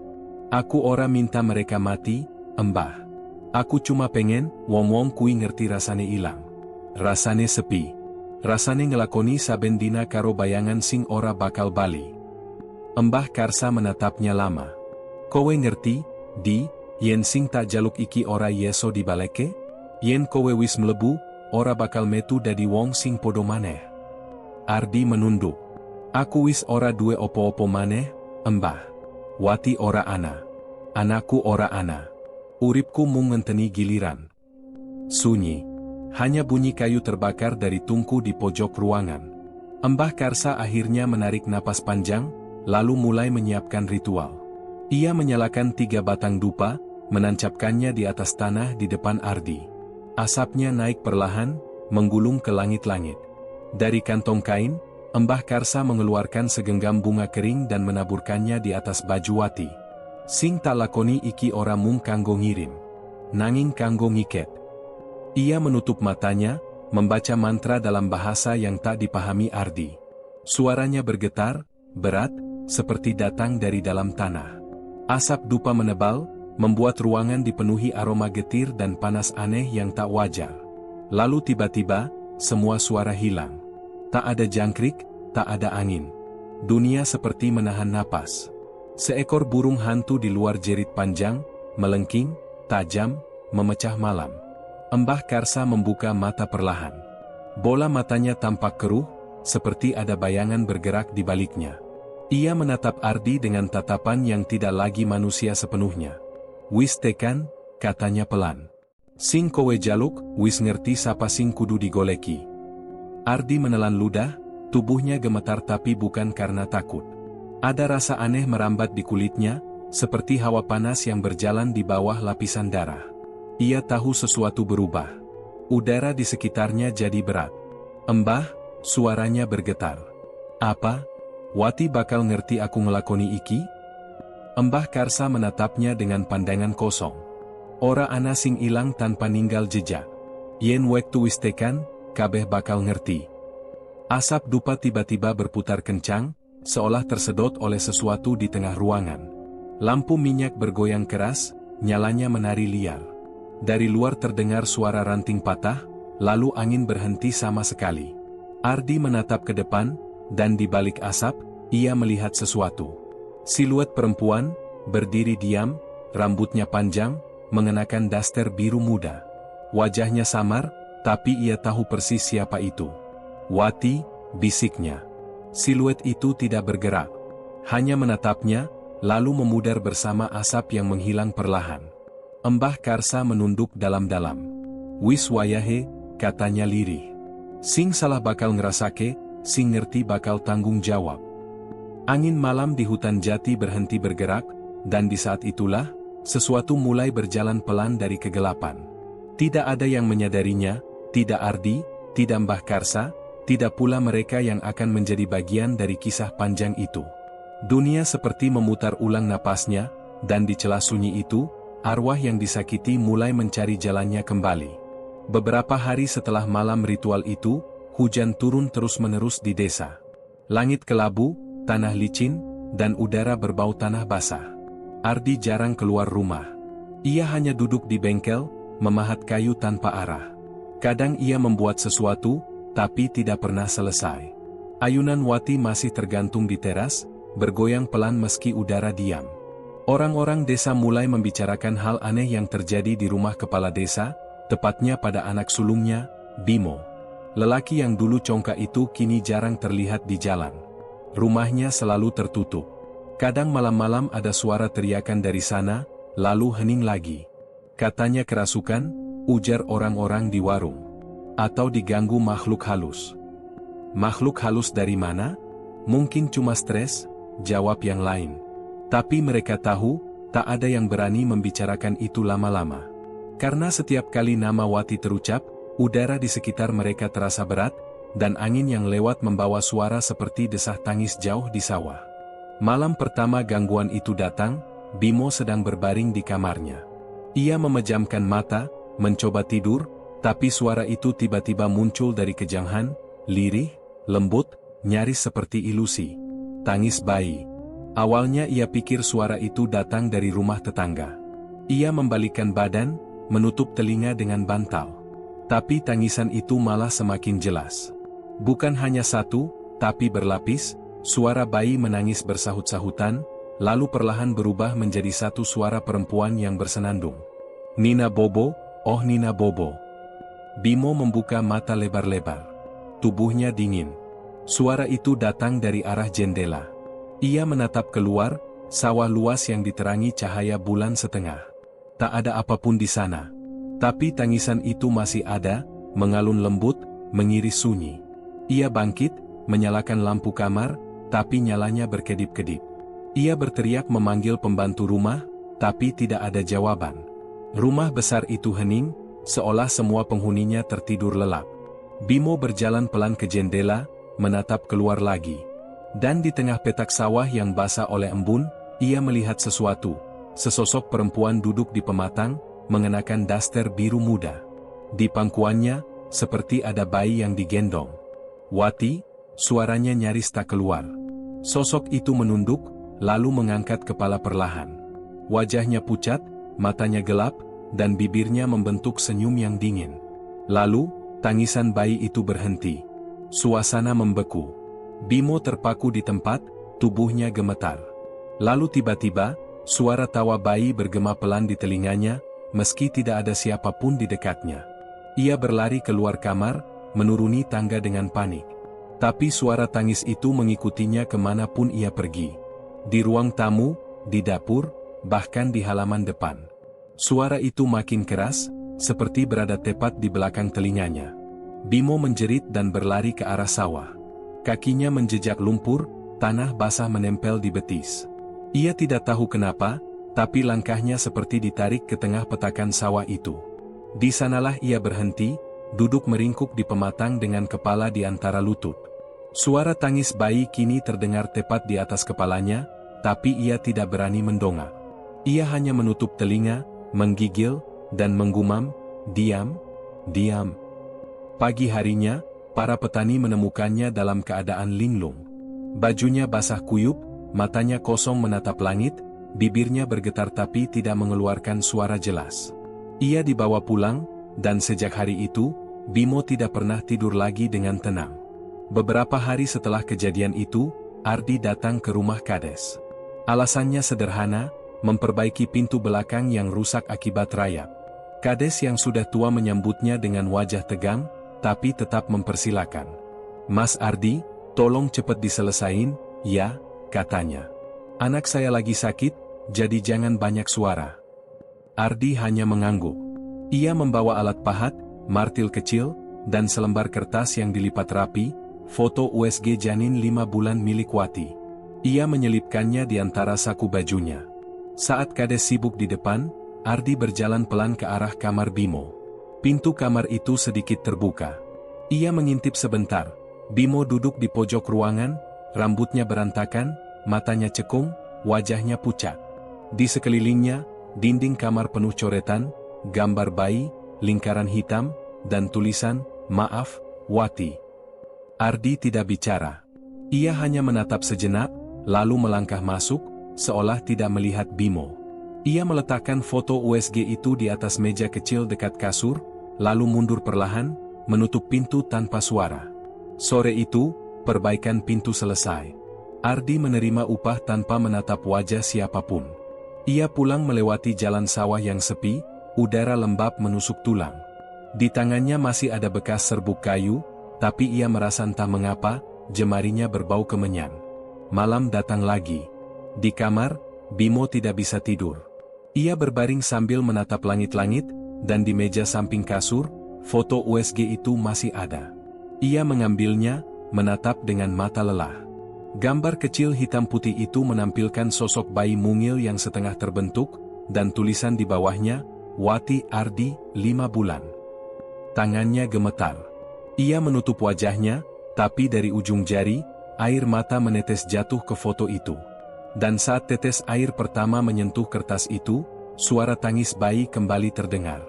"Aku ora minta mereka mati, Embah. Aku cuma pengen, wong-wong kui ngerti rasane ilang. Rasane sepi. Rasane ngelakoni saben dina karo bayangan sing ora bakal bali." Embah Karsa menatapnya lama. "Kowe ngerti, Di, yen sing tak jaluk iki ora yeso dibaleke? Yen kowe wis mlebu, ora bakal metu dadi wong sing podo maneh." Ardi menunduk. "Aku wis ora duwe opo-opo maneh, Embah. Wati ora ana. Anakku ora ana. Uripku mung ngenteni giliran." Sunyi. Hanya bunyi kayu terbakar dari tungku di pojok ruangan. Embah Karsa akhirnya menarik napas panjang, lalu mulai menyiapkan ritual. Ia menyalakan 3 batang dupa, menancapkannya di atas tanah di depan Ardi. Asapnya naik perlahan, menggulung ke langit-langit. Dari kantong kain, Embah Karsa mengeluarkan segenggam bunga kering dan menaburkannya di atas baju Wati. "Sing tak lakoni iki ora mung kanggo ngirim, nanging kanggo ngiket." Ia menutup matanya, membaca mantra dalam bahasa yang tak dipahami Ardi. Suaranya bergetar, berat, seperti datang dari dalam tanah. Asap dupa menebal, membuat ruangan dipenuhi aroma getir dan panas aneh yang tak wajar. Lalu tiba-tiba, semua suara hilang. Tak ada jangkrik, tak ada angin. Dunia seperti menahan napas. Seekor burung hantu di luar jerit panjang, melengking, tajam, memecah malam. Embah Karsa membuka mata perlahan. Bola matanya tampak keruh, seperti ada bayangan bergerak di baliknya. Ia menatap Ardi dengan tatapan yang tidak lagi manusia sepenuhnya. "Wis tekan," katanya pelan. "Sing kowe jaluk, wis ngerti sapa sing kudu digoleki." Ardi menelan ludah, tubuhnya gemetar tapi bukan karena takut. Ada rasa aneh merambat di kulitnya, seperti hawa panas yang berjalan di bawah lapisan darah. Ia tahu sesuatu berubah. Udara di sekitarnya jadi berat. "Embah," suaranya bergetar. "Apa? Wati bakal ngerti aku ngelakoni iki?" Embah Karsa menatapnya dengan pandangan kosong. "Ora ana sing ilang tanpa ninggal jejak. Yen wektu wis tekan, kabeh bakal ngerti." Asap dupa tiba-tiba berputar kencang, seolah tersedot oleh sesuatu di tengah ruangan. Lampu minyak bergoyang keras, nyalanya menari liar. Dari luar terdengar suara ranting patah, lalu angin berhenti sama sekali. Ardi menatap ke depan, dan di balik asap, ia melihat sesuatu. Siluet perempuan, berdiri diam, rambutnya panjang, mengenakan daster biru muda. Wajahnya samar, tapi ia tahu persis siapa itu. "Wati," bisiknya. Siluet itu tidak bergerak. Hanya menatapnya, lalu memudar bersama asap yang menghilang perlahan. Embah Karsa menunduk dalam-dalam. "Wis wayahe," katanya lirih. "Sing salah bakal ngerasake, sing ngerti bakal tanggung jawab." Angin malam di hutan jati berhenti bergerak, dan di saat itulah, sesuatu mulai berjalan pelan dari kegelapan. Tidak ada yang menyadarinya, tidak Ardi, tidak Mbah Karsa, tidak pula mereka yang akan menjadi bagian dari kisah panjang itu. Dunia seperti memutar ulang napasnya, dan di celah sunyi itu, arwah yang disakiti mulai mencari jalannya kembali. Beberapa hari setelah malam ritual itu, hujan turun terus-menerus di desa. Langit kelabu, tanah licin, dan udara berbau tanah basah. Ardi jarang keluar rumah. Ia hanya duduk di bengkel, memahat kayu tanpa arah. Kadang ia membuat sesuatu, tapi tidak pernah selesai. Ayunan Wati masih tergantung di teras, bergoyang pelan meski udara diam. Orang-orang desa mulai membicarakan hal aneh yang terjadi di rumah kepala desa, tepatnya pada anak sulungnya, Bimo. Lelaki yang dulu congkak itu kini jarang terlihat di jalan. Rumahnya selalu tertutup. Kadang malam-malam ada suara teriakan dari sana, lalu hening lagi. Katanya kerasukan, ujar orang-orang di warung. Atau diganggu makhluk halus. Makhluk halus dari mana? Mungkin cuma stres, jawab yang lain. Tapi mereka tahu, tak ada yang berani membicarakan itu lama-lama. Karena setiap kali nama Wati terucap, udara di sekitar mereka terasa berat, dan angin yang lewat membawa suara seperti desah tangis jauh di sawah. Malam pertama gangguan itu datang, Bimo sedang berbaring di kamarnya. Ia memejamkan mata, mencoba tidur, tapi suara itu tiba-tiba muncul dari kejauhan, lirih, lembut, nyaris seperti ilusi. Tangis bayi. Awalnya ia pikir suara itu datang dari rumah tetangga. Ia membalikkan badan, menutup telinga dengan bantal. Tapi tangisan itu malah semakin jelas. Bukan hanya satu, tapi berlapis, suara bayi menangis bersahut-sahutan, lalu perlahan berubah menjadi satu suara perempuan yang bersenandung. Nina Bobo, oh Nina Bobo. Bimo membuka mata lebar-lebar. Tubuhnya dingin. Suara itu datang dari arah jendela. Ia menatap keluar, sawah luas yang diterangi cahaya bulan setengah. Tak ada apapun di sana. Tapi tangisan itu masih ada, mengalun lembut, mengiris sunyi. Ia bangkit, menyalakan lampu kamar, tapi nyalanya berkedip-kedip. Ia berteriak memanggil pembantu rumah, tapi tidak ada jawaban. Rumah besar itu hening, seolah semua penghuninya tertidur lelap. Bimo berjalan pelan ke jendela, menatap keluar lagi. Dan di tengah petak sawah yang basah oleh embun, ia melihat sesuatu. Sesosok perempuan duduk di pematang, mengenakan daster biru muda. Di pangkuannya, seperti ada bayi yang digendong. Wati, suaranya nyaris tak keluar. Sosok itu menunduk, lalu mengangkat kepala perlahan. Wajahnya pucat, matanya gelap, dan bibirnya membentuk senyum yang dingin. Lalu, tangisan bayi itu berhenti. Suasana membeku. Bimo terpaku di tempat, tubuhnya gemetar. Lalu tiba-tiba, suara tawa bayi bergema pelan di telinganya, meski tidak ada siapapun di dekatnya. Ia berlari keluar kamar, menuruni tangga dengan panik. Tapi suara tangis itu mengikutinya kemanapun ia pergi. Di ruang tamu, di dapur, bahkan di halaman depan. Suara itu makin keras, seperti berada tepat di belakang telinganya. Bimo menjerit dan berlari ke arah sawah. Kakinya menjejak lumpur, tanah basah menempel di betis. Ia tidak tahu kenapa, tapi langkahnya seperti ditarik ke tengah petakan sawah itu. Di sanalah ia berhenti, duduk meringkuk di pematang dengan kepala di antara lutut. Suara tangis bayi kini terdengar tepat di atas kepalanya, tapi ia tidak berani mendongak. Ia hanya menutup telinga, menggigil, dan menggumam, "Diam, diam." Pagi harinya, para petani menemukannya dalam keadaan linglung. Bajunya basah kuyup, matanya kosong menatap langit, bibirnya bergetar tapi tidak mengeluarkan suara jelas. Ia dibawa pulang, dan sejak hari itu, Bimo tidak pernah tidur lagi dengan tenang. Beberapa hari setelah kejadian itu, Ardi datang ke rumah Kades. Alasannya sederhana, memperbaiki pintu belakang yang rusak akibat rayap. Kades yang sudah tua menyambutnya dengan wajah tegang, tapi tetap mempersilakan. "Mas Ardi, tolong cepat diselesain, ya," katanya. "Anak saya lagi sakit, jadi jangan banyak suara." Ardi hanya mengangguk. Ia membawa alat pahat, martil kecil, dan selembar kertas yang dilipat rapi, foto USG janin 5 bulan milik Wati. Ia menyelipkannya di antara saku bajunya. Saat Kades sibuk di depan, Ardi berjalan pelan ke arah kamar Bimo. Pintu kamar itu sedikit terbuka. Ia mengintip sebentar. Bimo duduk di pojok ruangan, rambutnya berantakan, matanya cekung, wajahnya pucat. Di sekelilingnya, dinding kamar penuh coretan, gambar bayi, lingkaran hitam, dan tulisan, "Maaf, Wati." Ardi tidak bicara. Ia hanya menatap sejenak, lalu melangkah masuk, seolah tidak melihat Bimo. Ia meletakkan foto USG itu di atas meja kecil dekat kasur, lalu mundur perlahan, menutup pintu tanpa suara. Sore itu, perbaikan pintu selesai. Ardi menerima upah tanpa menatap wajah siapapun. Ia pulang melewati jalan sawah yang sepi, udara lembab menusuk tulang. Di tangannya masih ada bekas serbuk kayu, tapi ia merasa entah mengapa, jemarinya berbau kemenyan. Malam datang lagi. Di kamar, Bimo tidak bisa tidur. Ia berbaring sambil menatap langit-langit, dan di meja samping kasur, foto USG itu masih ada. Ia mengambilnya, menatap dengan mata lelah. Gambar kecil hitam putih itu menampilkan sosok bayi mungil yang setengah terbentuk, dan tulisan di bawahnya, Wati Ardi, 5 bulan. Tangannya gemetar. Ia menutup wajahnya, tapi dari ujung jari, air mata menetes jatuh ke foto itu. Dan saat tetes air pertama menyentuh kertas itu, suara tangis bayi kembali terdengar.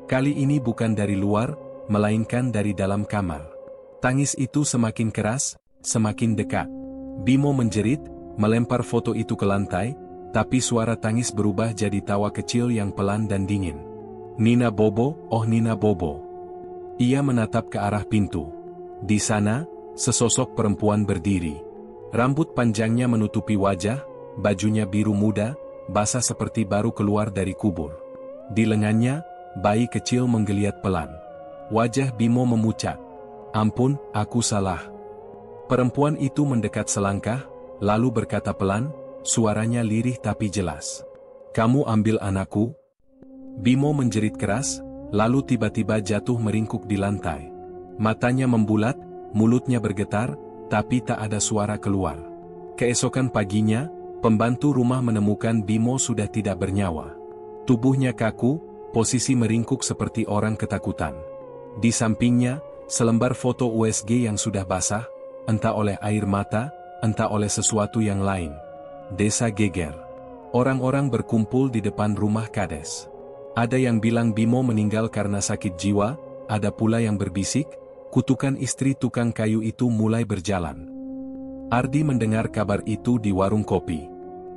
Kali ini bukan dari luar, melainkan dari dalam kamar. Tangis itu semakin keras, semakin dekat. Bimo menjerit, melempar foto itu ke lantai, tapi suara tangis berubah jadi tawa kecil yang pelan dan dingin. Nina Bobo, oh Nina Bobo. Ia menatap ke arah pintu. Di sana, sesosok perempuan berdiri. Rambut panjangnya menutupi wajah, bajunya biru muda, basah seperti baru keluar dari kubur. Di lengannya, bayi kecil menggeliat pelan. Wajah Bimo memucat. Ampun, aku salah. Perempuan itu mendekat selangkah, lalu berkata pelan, suaranya lirih tapi jelas. Kamu ambil anakku? Bimo menjerit keras, lalu tiba-tiba jatuh meringkuk di lantai. Matanya membulat, mulutnya bergetar, tapi tak ada suara keluar. Keesokan paginya, pembantu rumah menemukan Bimo sudah tidak bernyawa. Tubuhnya kaku, posisi meringkuk seperti orang ketakutan. Di sampingnya, selembar foto USG yang sudah basah, entah oleh air mata, entah oleh sesuatu yang lain. Desa geger. Orang-orang berkumpul di depan rumah Kades. Ada yang bilang Bimo meninggal karena sakit jiwa, ada pula yang berbisik, kutukan istri tukang kayu itu mulai berjalan. Ardi mendengar kabar itu di warung kopi.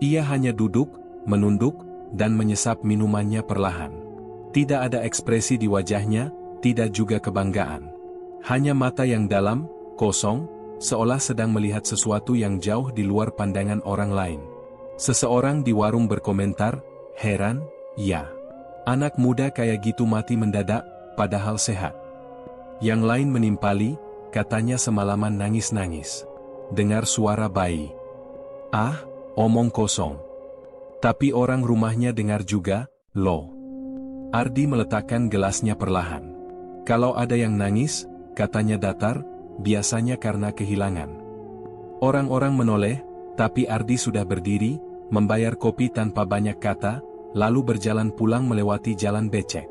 Ia hanya duduk, menunduk, dan menyesap minumannya perlahan. Tidak ada ekspresi di wajahnya, tidak juga kebanggaan. Hanya mata yang dalam, kosong, seolah sedang melihat sesuatu yang jauh di luar pandangan orang lain. Seseorang di warung berkomentar, heran, ya. Anak muda kayak gitu mati mendadak, padahal sehat. Yang lain menimpali, katanya semalaman nangis-nangis. Dengar suara bayi. Ah, omong kosong. Tapi orang rumahnya dengar juga, loh. Ardi meletakkan gelasnya perlahan. Kalau ada yang nangis, katanya datar, biasanya karena kehilangan. Orang-orang menoleh, tapi Ardi sudah berdiri, membayar kopi tanpa banyak kata, lalu berjalan pulang melewati jalan becek.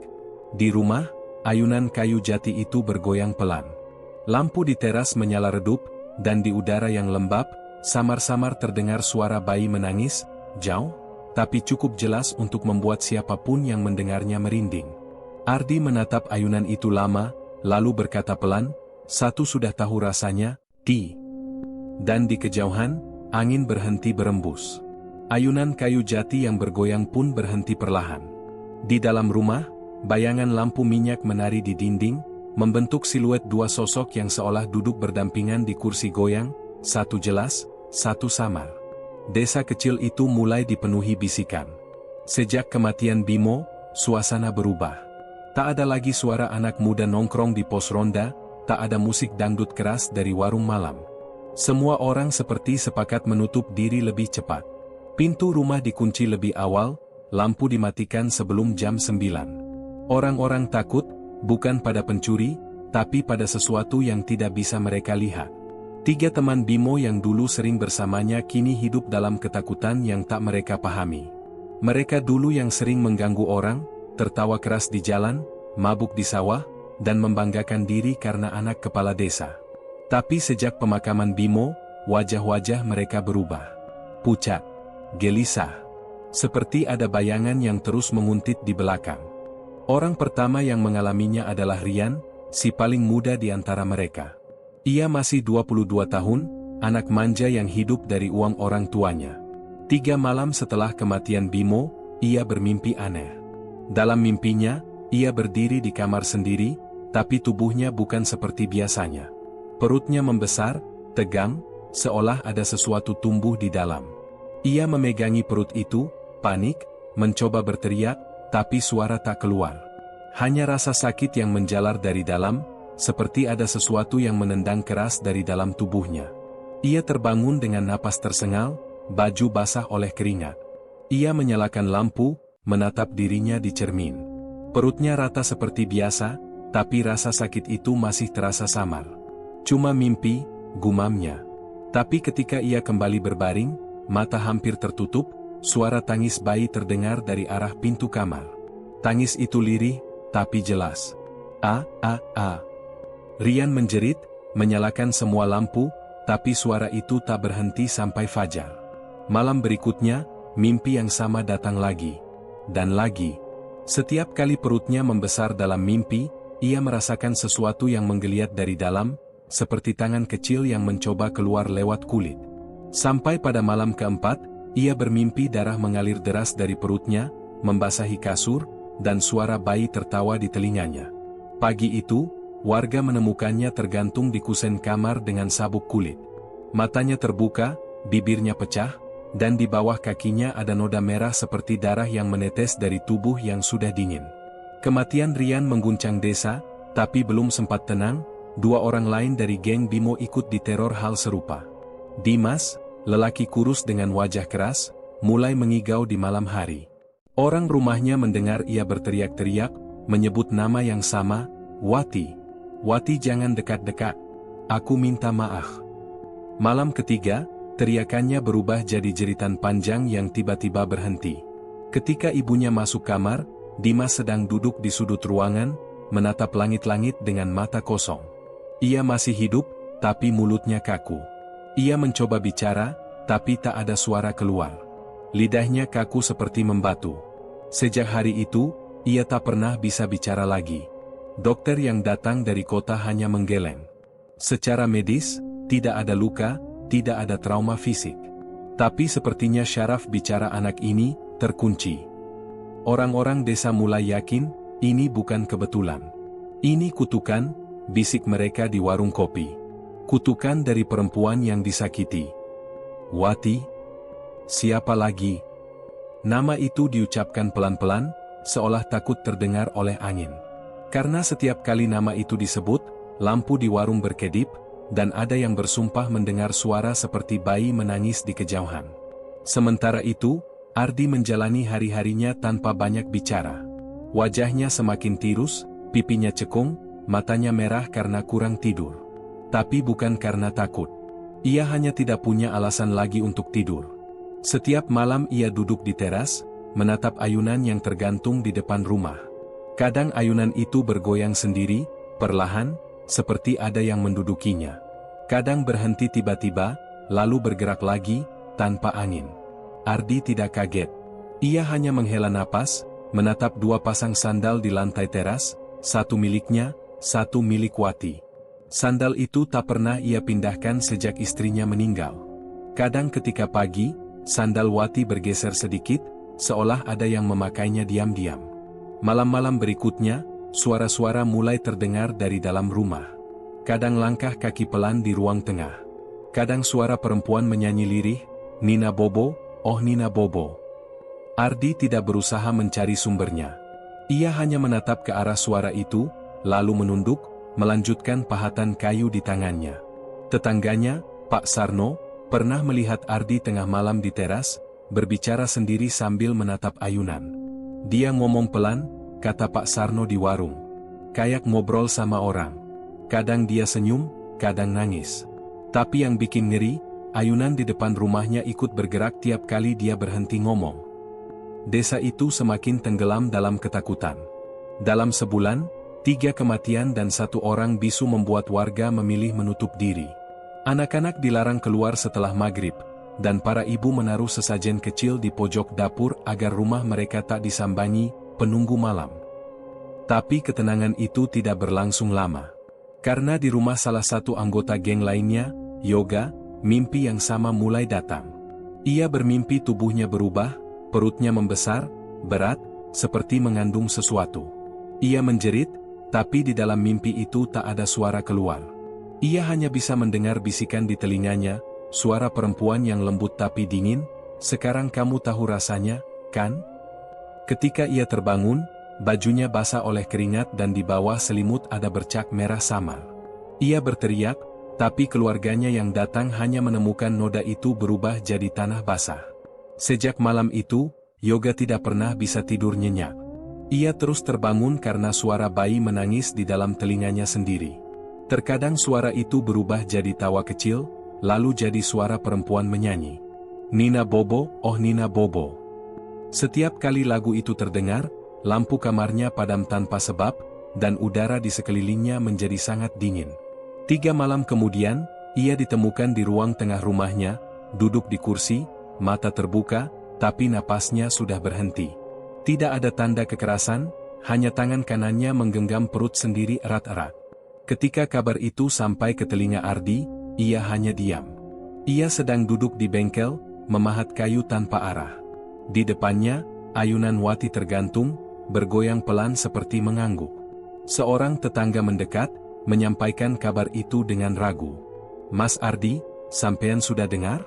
Di rumah, ayunan kayu jati itu bergoyang pelan. Lampu di teras menyala redup, dan di udara yang lembab, samar-samar terdengar suara bayi menangis, jauh, tapi cukup jelas untuk membuat siapapun yang mendengarnya merinding. Ardi menatap ayunan itu lama, lalu berkata pelan, satu sudah tahu rasanya, ti. Dan di kejauhan, angin berhenti berembus. Ayunan kayu jati yang bergoyang pun berhenti perlahan. Di dalam rumah, bayangan lampu minyak menari di dinding, membentuk siluet dua sosok yang seolah duduk berdampingan di kursi goyang, satu jelas, satu samar. Desa kecil itu mulai dipenuhi bisikan. Sejak kematian Bimo, suasana berubah. Tak ada lagi suara anak muda nongkrong di pos ronda, tak ada musik dangdut keras dari warung malam. Semua orang seperti sepakat menutup diri lebih cepat. Pintu rumah dikunci lebih awal, lampu dimatikan sebelum jam 9. Orang-orang takut, bukan pada pencuri, tapi pada sesuatu yang tidak bisa mereka lihat. 3 teman Bimo yang dulu sering bersamanya kini hidup dalam ketakutan yang tak mereka pahami. Mereka dulu yang sering mengganggu orang, tertawa keras di jalan, mabuk di sawah, dan membanggakan diri karena anak kepala desa. Tapi sejak pemakaman Bimo, wajah-wajah mereka berubah. Pucat. Gelisah. Seperti ada bayangan yang terus menguntit di belakang. Orang pertama yang mengalaminya adalah Rian, si paling muda di antara mereka. Ia masih 22 tahun, anak manja yang hidup dari uang orang tuanya. 3 malam setelah kematian Bimo, ia bermimpi aneh. Dalam mimpinya, ia berdiri di kamar sendiri, tapi tubuhnya bukan seperti biasanya. Perutnya membesar, tegang, seolah ada sesuatu tumbuh di dalam. Ia memegangi perut itu, panik, mencoba berteriak, tapi suara tak keluar. Hanya rasa sakit yang menjalar dari dalam, seperti ada sesuatu yang menendang keras dari dalam tubuhnya. Ia terbangun dengan napas tersengal, baju basah oleh keringat. Ia menyalakan lampu, menatap dirinya di cermin. Perutnya rata seperti biasa, tapi rasa sakit itu masih terasa samar. Cuma mimpi, gumamnya. Tapi ketika ia kembali berbaring, mata hampir tertutup, suara tangis bayi terdengar dari arah pintu kamar. Tangis itu lirih, tapi jelas. Rian menjerit, menyalakan semua lampu, tapi suara itu tak berhenti sampai fajar. Malam berikutnya, mimpi yang sama datang lagi. Dan lagi. Setiap kali perutnya membesar dalam mimpi, ia merasakan sesuatu yang menggeliat dari dalam, seperti tangan kecil yang mencoba keluar lewat kulit. Sampai pada malam keempat, ia bermimpi darah mengalir deras dari perutnya, membasahi kasur, dan suara bayi tertawa di telinganya. Pagi itu, warga menemukannya tergantung di kusen kamar dengan sabuk kulit. Matanya terbuka, bibirnya pecah, dan di bawah kakinya ada noda merah seperti darah yang menetes dari tubuh yang sudah dingin. Kematian Rian mengguncang desa, tapi belum sempat tenang, 2 orang lain dari geng Bimo ikut diteror hal serupa. Dimas, lelaki kurus dengan wajah keras, mulai mengigau di malam hari. Orang rumahnya mendengar ia berteriak-teriak, menyebut nama yang sama, Wati. Wati, jangan dekat-dekat. Aku minta maaf. Malam ketiga, teriakannya berubah jadi jeritan panjang yang tiba-tiba berhenti. Ketika ibunya masuk kamar, Dimas sedang duduk di sudut ruangan, menatap langit-langit dengan mata kosong. Ia masih hidup, tapi mulutnya kaku. Ia mencoba bicara, tapi tak ada suara keluar. Lidahnya kaku seperti membatu. Sejak hari itu, ia tak pernah bisa bicara lagi. Dokter yang datang dari kota hanya menggeleng. Secara medis, tidak ada luka, tidak ada trauma fisik. Tapi sepertinya syaraf bicara anak ini terkunci. Orang-orang desa mulai yakin, ini bukan kebetulan. Ini kutukan, bisik mereka di warung kopi. Kutukan dari perempuan yang disakiti. Wati? Siapa lagi? Nama itu diucapkan pelan-pelan, seolah takut terdengar oleh angin. Karena setiap kali nama itu disebut, lampu di warung berkedip, dan ada yang bersumpah mendengar suara seperti bayi menangis di kejauhan. Sementara itu, Ardi menjalani hari-harinya tanpa banyak bicara. Wajahnya semakin tirus, pipinya cekung, matanya merah karena kurang tidur. Tapi bukan karena takut. Ia hanya tidak punya alasan lagi untuk tidur. Setiap malam ia duduk di teras, menatap ayunan yang tergantung di depan rumah. Kadang ayunan itu bergoyang sendiri, perlahan, seperti ada yang mendudukinya. Kadang berhenti tiba-tiba, lalu bergerak lagi, tanpa angin. Ardi tidak kaget. Ia hanya menghela napas, menatap 2 pasang sandal di lantai teras, satu miliknya, satu milik Wati. Sandal itu tak pernah ia pindahkan sejak istrinya meninggal. Kadang ketika pagi, sandal Wati bergeser sedikit, seolah ada yang memakainya diam-diam. Malam-malam berikutnya, suara-suara mulai terdengar dari dalam rumah. Kadang langkah kaki pelan di ruang tengah. Kadang suara perempuan menyanyi lirih, Nina Bobo, oh Nina Bobo. Ardi tidak berusaha mencari sumbernya. Ia hanya menatap ke arah suara itu, lalu menunduk, melanjutkan pahatan kayu di tangannya. Tetangganya, Pak Sarno, pernah melihat Ardi tengah malam di teras, berbicara sendiri sambil menatap ayunan. Dia ngomong pelan, kata Pak Sarno di warung. Kayak ngobrol sama orang. Kadang dia senyum, kadang nangis. Tapi yang bikin ngeri, ayunan di depan rumahnya ikut bergerak tiap kali dia berhenti ngomong. Desa itu semakin tenggelam dalam ketakutan. Dalam sebulan, 3 kematian dan 1 orang bisu membuat warga memilih menutup diri. Anak-anak dilarang keluar setelah maghrib, dan para ibu menaruh sesajen kecil di pojok dapur agar rumah mereka tak disambangi penunggu malam. Tapi ketenangan itu tidak berlangsung lama. Karena di rumah salah satu anggota geng lainnya, Yoga, mimpi yang sama mulai datang. Ia bermimpi tubuhnya berubah, perutnya membesar, berat, seperti mengandung sesuatu. Ia menjerit, tapi di dalam mimpi itu tak ada suara keluar. Ia hanya bisa mendengar bisikan di telinganya, suara perempuan yang lembut tapi dingin, sekarang kamu tahu rasanya, kan? Ketika ia terbangun, bajunya basah oleh keringat dan di bawah selimut ada bercak merah samar. Ia berteriak, tapi keluarganya yang datang hanya menemukan noda itu berubah jadi tanah basah. Sejak malam itu, Yoga tidak pernah bisa tidur nyenyak. Ia terus terbangun karena suara bayi menangis di dalam telinganya sendiri. Terkadang suara itu berubah jadi tawa kecil, lalu jadi suara perempuan menyanyi. Nina Bobo, oh Nina Bobo. Setiap kali lagu itu terdengar, lampu kamarnya padam tanpa sebab, dan udara di sekelilingnya menjadi sangat dingin. 3 malam kemudian, ia ditemukan di ruang tengah rumahnya, duduk di kursi, mata terbuka, tapi napasnya sudah berhenti. Tidak ada tanda kekerasan, hanya tangan kanannya menggenggam perut sendiri erat-erat. Ketika kabar itu sampai ke telinga Ardi, ia hanya diam. Ia sedang duduk di bengkel, memahat kayu tanpa arah. Di depannya, ayunan wati tergantung, bergoyang pelan seperti mengangguk. Seorang tetangga mendekat, menyampaikan kabar itu dengan ragu. Mas Ardi, sampean sudah dengar?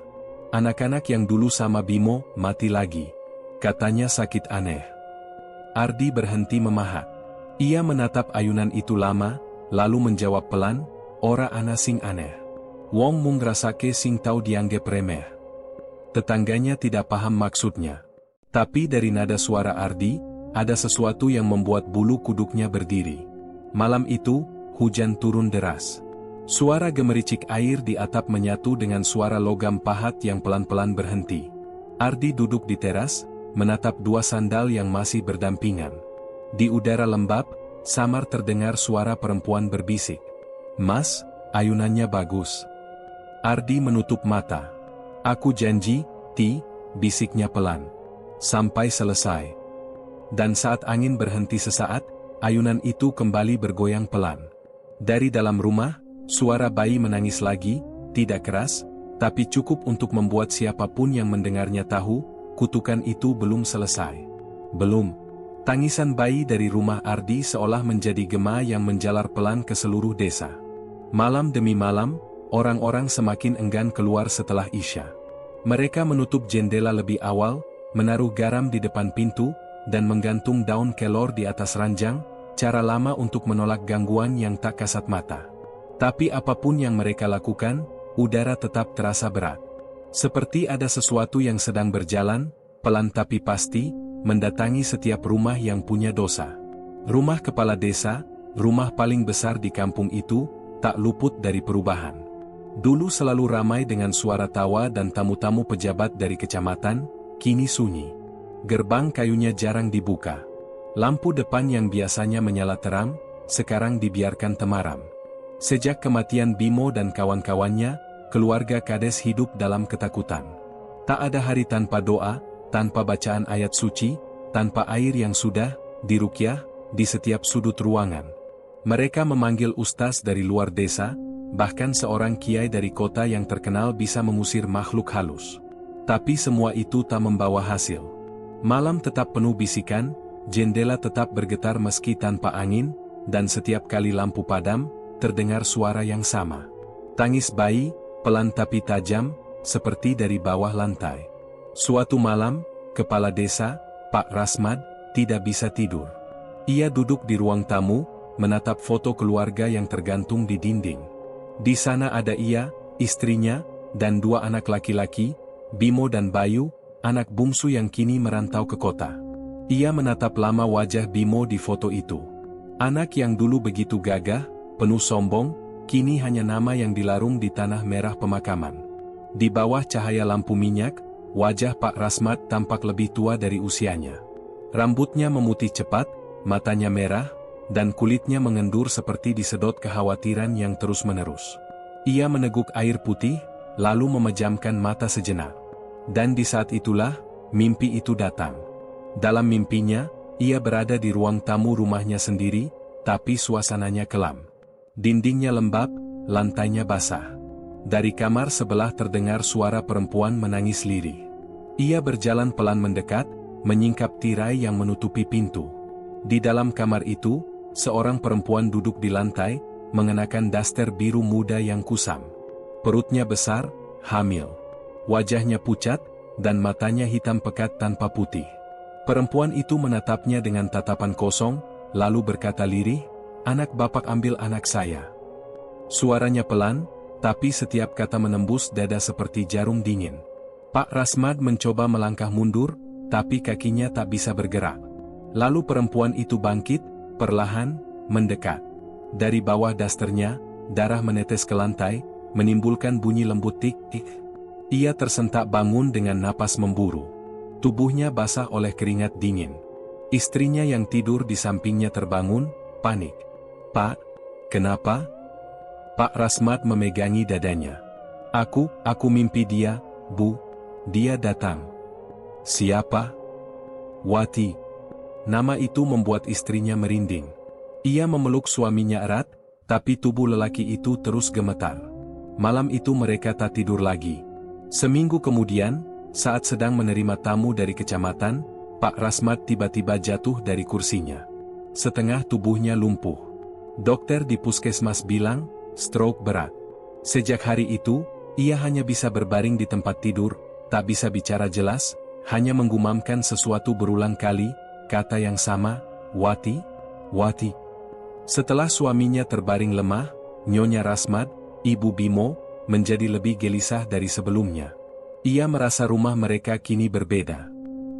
Anak-anak yang dulu sama Bimo, mati lagi. Katanya sakit aneh. Ardi berhenti memahat. Ia menatap ayunan itu lama, lalu menjawab pelan, ora ana sing aneh. Wong mung ngrasake sing tau dianggep remeh. Tetangganya tidak paham maksudnya. Tapi dari nada suara Ardi, ada sesuatu yang membuat bulu kuduknya berdiri. Malam itu, hujan turun deras. Suara gemericik air di atap menyatu dengan suara logam pahat yang pelan-pelan berhenti. Ardi duduk di teras, menatap 2 sandal yang masih berdampingan. Di udara lembab, samar terdengar suara perempuan berbisik. Mas, ayunannya bagus. Ardi menutup mata. Aku janji, Ti, bisiknya pelan. Sampai selesai. Dan saat angin berhenti sesaat, ayunan itu kembali bergoyang pelan. Dari dalam rumah, suara bayi menangis lagi, tidak keras, tapi cukup untuk membuat siapapun yang mendengarnya tahu, kutukan itu belum selesai. Belum. Tangisan bayi dari rumah Ardi seolah menjadi gema yang menjalar pelan ke seluruh desa. Malam demi malam, orang-orang semakin enggan keluar setelah Isya. Mereka menutup jendela lebih awal, menaruh garam di depan pintu, dan menggantung daun kelor di atas ranjang, cara lama untuk menolak gangguan yang tak kasat mata. Tapi apapun yang mereka lakukan, udara tetap terasa berat. Seperti ada sesuatu yang sedang berjalan, pelan tapi pasti, mendatangi setiap rumah yang punya dosa. Rumah kepala desa, rumah paling besar di kampung itu, tak luput dari perubahan. Dulu selalu ramai dengan suara tawa dan tamu-tamu pejabat dari kecamatan, kini sunyi. Gerbang kayunya jarang dibuka. Lampu depan yang biasanya menyala terang, sekarang dibiarkan temaram. Sejak kematian Bimo dan kawan-kawannya, keluarga Kades hidup dalam ketakutan. Tak ada hari tanpa doa, tanpa bacaan ayat suci, tanpa air yang sudah diruqyah di setiap sudut ruangan. Mereka memanggil ustaz dari luar desa, bahkan seorang kiai dari kota yang terkenal bisa mengusir makhluk halus. Tapi semua itu tak membawa hasil. Malam tetap penuh bisikan, jendela tetap bergetar meski tanpa angin, dan setiap kali lampu padam, terdengar suara yang sama. Tangis bayi, pelan tapi tajam, seperti dari bawah lantai. Suatu malam, kepala desa, Pak Rasmad, tidak bisa tidur. Ia duduk di ruang tamu, menatap foto keluarga yang tergantung di dinding. Di sana ada ia, istrinya, dan 2 anak laki-laki, Bimo dan Bayu, anak bungsu yang kini merantau ke kota. Ia menatap lama wajah Bimo di foto itu. Anak yang dulu begitu gagah, penuh sombong, kini hanya nama yang dilarung di tanah merah pemakaman. Di bawah cahaya lampu minyak, wajah Pak Rasmad tampak lebih tua dari usianya. Rambutnya memutih cepat, matanya merah, dan kulitnya mengendur seperti disedot kekhawatiran yang terus-menerus. Ia meneguk air putih, lalu memejamkan mata sejenak. Dan di saat itulah, mimpi itu datang. Dalam mimpinya, ia berada di ruang tamu rumahnya sendiri, tapi suasananya kelam. Dindingnya lembab, lantainya basah. Dari kamar sebelah terdengar suara perempuan menangis lirih. Ia berjalan pelan mendekat, menyingkap tirai yang menutupi pintu. Di dalam kamar itu, seorang perempuan duduk di lantai, mengenakan daster biru muda yang kusam. Perutnya besar, hamil. Wajahnya pucat, dan matanya hitam pekat tanpa putih. Perempuan itu menatapnya dengan tatapan kosong, lalu berkata lirih, "Anak bapak ambil anak saya." Suaranya pelan, tapi setiap kata menembus dada seperti jarum dingin. Pak Rasmad mencoba melangkah mundur, tapi kakinya tak bisa bergerak. Lalu perempuan itu bangkit, perlahan, mendekat. Dari bawah dasternya, darah menetes ke lantai, menimbulkan bunyi lembut tik-tik. Ia tersentak bangun dengan napas memburu. Tubuhnya basah oleh keringat dingin. Istrinya yang tidur di sampingnya terbangun, panik. "Pak, kenapa?" Pak Rasmat memegangi dadanya. Aku mimpi dia, Bu. Dia datang." "Siapa?" "Wati." Nama itu membuat istrinya merinding. Ia memeluk suaminya erat, tapi tubuh lelaki itu terus gemetar. Malam itu mereka tak tidur lagi. Seminggu kemudian, saat sedang menerima tamu dari kecamatan, Pak Rasmat tiba-tiba jatuh dari kursinya. Setengah tubuhnya lumpuh. Dokter di puskesmas bilang, stroke berat. Sejak hari itu, ia hanya bisa berbaring di tempat tidur, tak bisa bicara jelas, hanya menggumamkan sesuatu berulang kali, kata yang sama, "Wati, Wati." Setelah suaminya terbaring lemah, Nyonya Rasmat, Ibu Bimo, menjadi lebih gelisah dari sebelumnya. Ia merasa rumah mereka kini berbeda.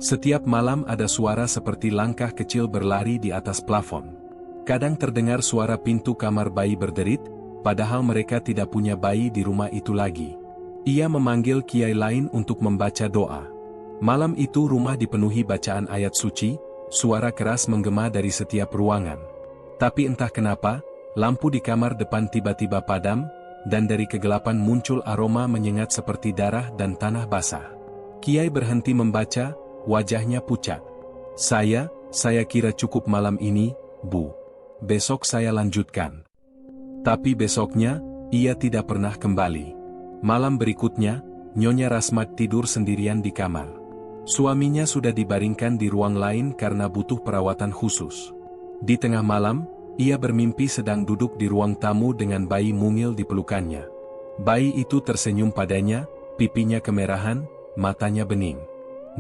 Setiap malam ada suara seperti langkah kecil berlari di atas plafon. Kadang terdengar suara pintu kamar bayi berderit, padahal mereka tidak punya bayi di rumah itu lagi. Ia memanggil kiai lain untuk membaca doa. Malam itu rumah dipenuhi bacaan ayat suci, suara keras menggema dari setiap ruangan. Tapi entah kenapa, lampu di kamar depan tiba-tiba padam, dan dari kegelapan muncul aroma menyengat seperti darah dan tanah basah. Kiai berhenti membaca, wajahnya pucat. Saya kira cukup malam ini, Bu. Besok saya lanjutkan." Tapi besoknya, ia tidak pernah kembali. Malam berikutnya, Nyonya Rasmat tidur sendirian di kamar. Suaminya sudah dibaringkan di ruang lain karena butuh perawatan khusus. Di tengah malam, ia bermimpi sedang duduk di ruang tamu dengan bayi mungil di pelukannya. Bayi itu tersenyum padanya, pipinya kemerahan, matanya bening.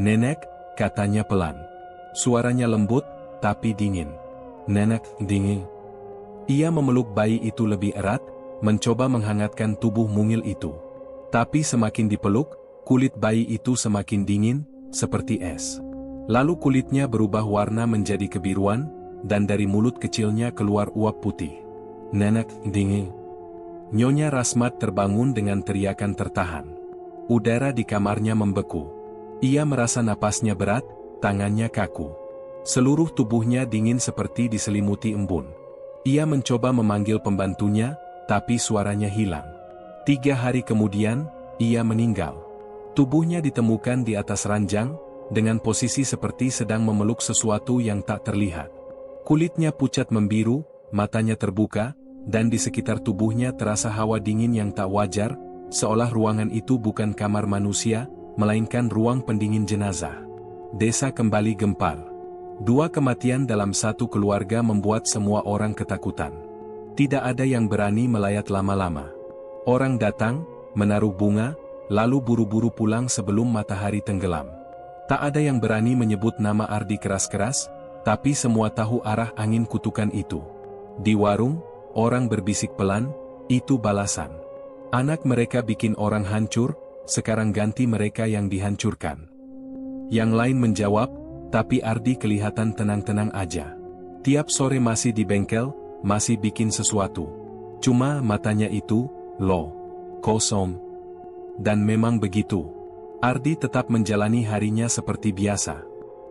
"Nenek," katanya pelan. Suaranya lembut, tapi dingin. "Nenek, dingin." Ia memeluk bayi itu lebih erat, mencoba menghangatkan tubuh mungil itu. Tapi semakin dipeluk, kulit bayi itu semakin dingin, seperti es. Lalu kulitnya berubah warna menjadi kebiruan, dan dari mulut kecilnya keluar uap putih. "Nenek, dingin." Nyonya Rasmat terbangun dengan teriakan tertahan. Udara di kamarnya membeku. Ia merasa napasnya berat, tangannya kaku. Seluruh tubuhnya dingin seperti diselimuti embun. Ia mencoba memanggil pembantunya, tapi suaranya hilang. 3 hari kemudian, ia meninggal. Tubuhnya ditemukan di atas ranjang, dengan posisi seperti sedang memeluk sesuatu yang tak terlihat. Kulitnya pucat membiru, matanya terbuka, dan di sekitar tubuhnya terasa hawa dingin yang tak wajar, seolah ruangan itu bukan kamar manusia, melainkan ruang pendingin jenazah. Desa kembali gempar. 2 kematian dalam satu keluarga membuat semua orang ketakutan. Tidak ada yang berani melayat lama-lama. Orang datang, menaruh bunga, lalu buru-buru pulang sebelum matahari tenggelam. Tak ada yang berani menyebut nama Ardi keras-keras, tapi semua tahu arah angin kutukan itu. Di warung, orang berbisik pelan, "Itu balasan. Anak mereka bikin orang hancur, sekarang ganti mereka yang dihancurkan." Yang lain menjawab, tapi Ardi kelihatan tenang-tenang aja. Tiap sore masih di bengkel, masih bikin sesuatu. Cuma matanya itu, kosong. Dan memang begitu. Ardi tetap menjalani harinya seperti biasa.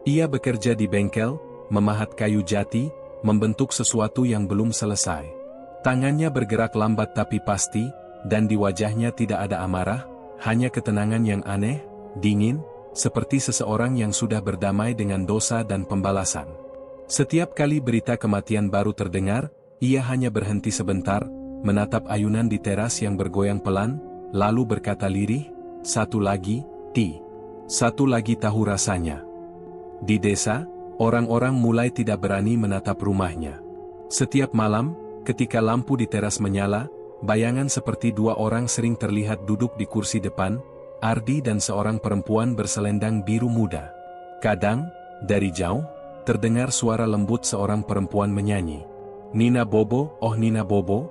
Ia bekerja di bengkel, memahat kayu jati, membentuk sesuatu yang belum selesai. Tangannya bergerak lambat tapi pasti, dan di wajahnya tidak ada amarah, hanya ketenangan yang aneh, dingin, seperti seseorang yang sudah berdamai dengan dosa dan pembalasan. Setiap kali berita kematian baru terdengar, ia hanya berhenti sebentar, menatap ayunan di teras yang bergoyang pelan, lalu berkata lirih, "Satu lagi, satu lagi tahu rasanya." Di desa, orang-orang mulai tidak berani menatap rumahnya. Setiap malam, ketika lampu di teras menyala, bayangan seperti 2 orang sering terlihat duduk di kursi depan, Ardi dan seorang perempuan berselendang biru muda. Kadang, dari jauh, terdengar suara lembut seorang perempuan menyanyi, "Nina Bobo, oh Nina Bobo."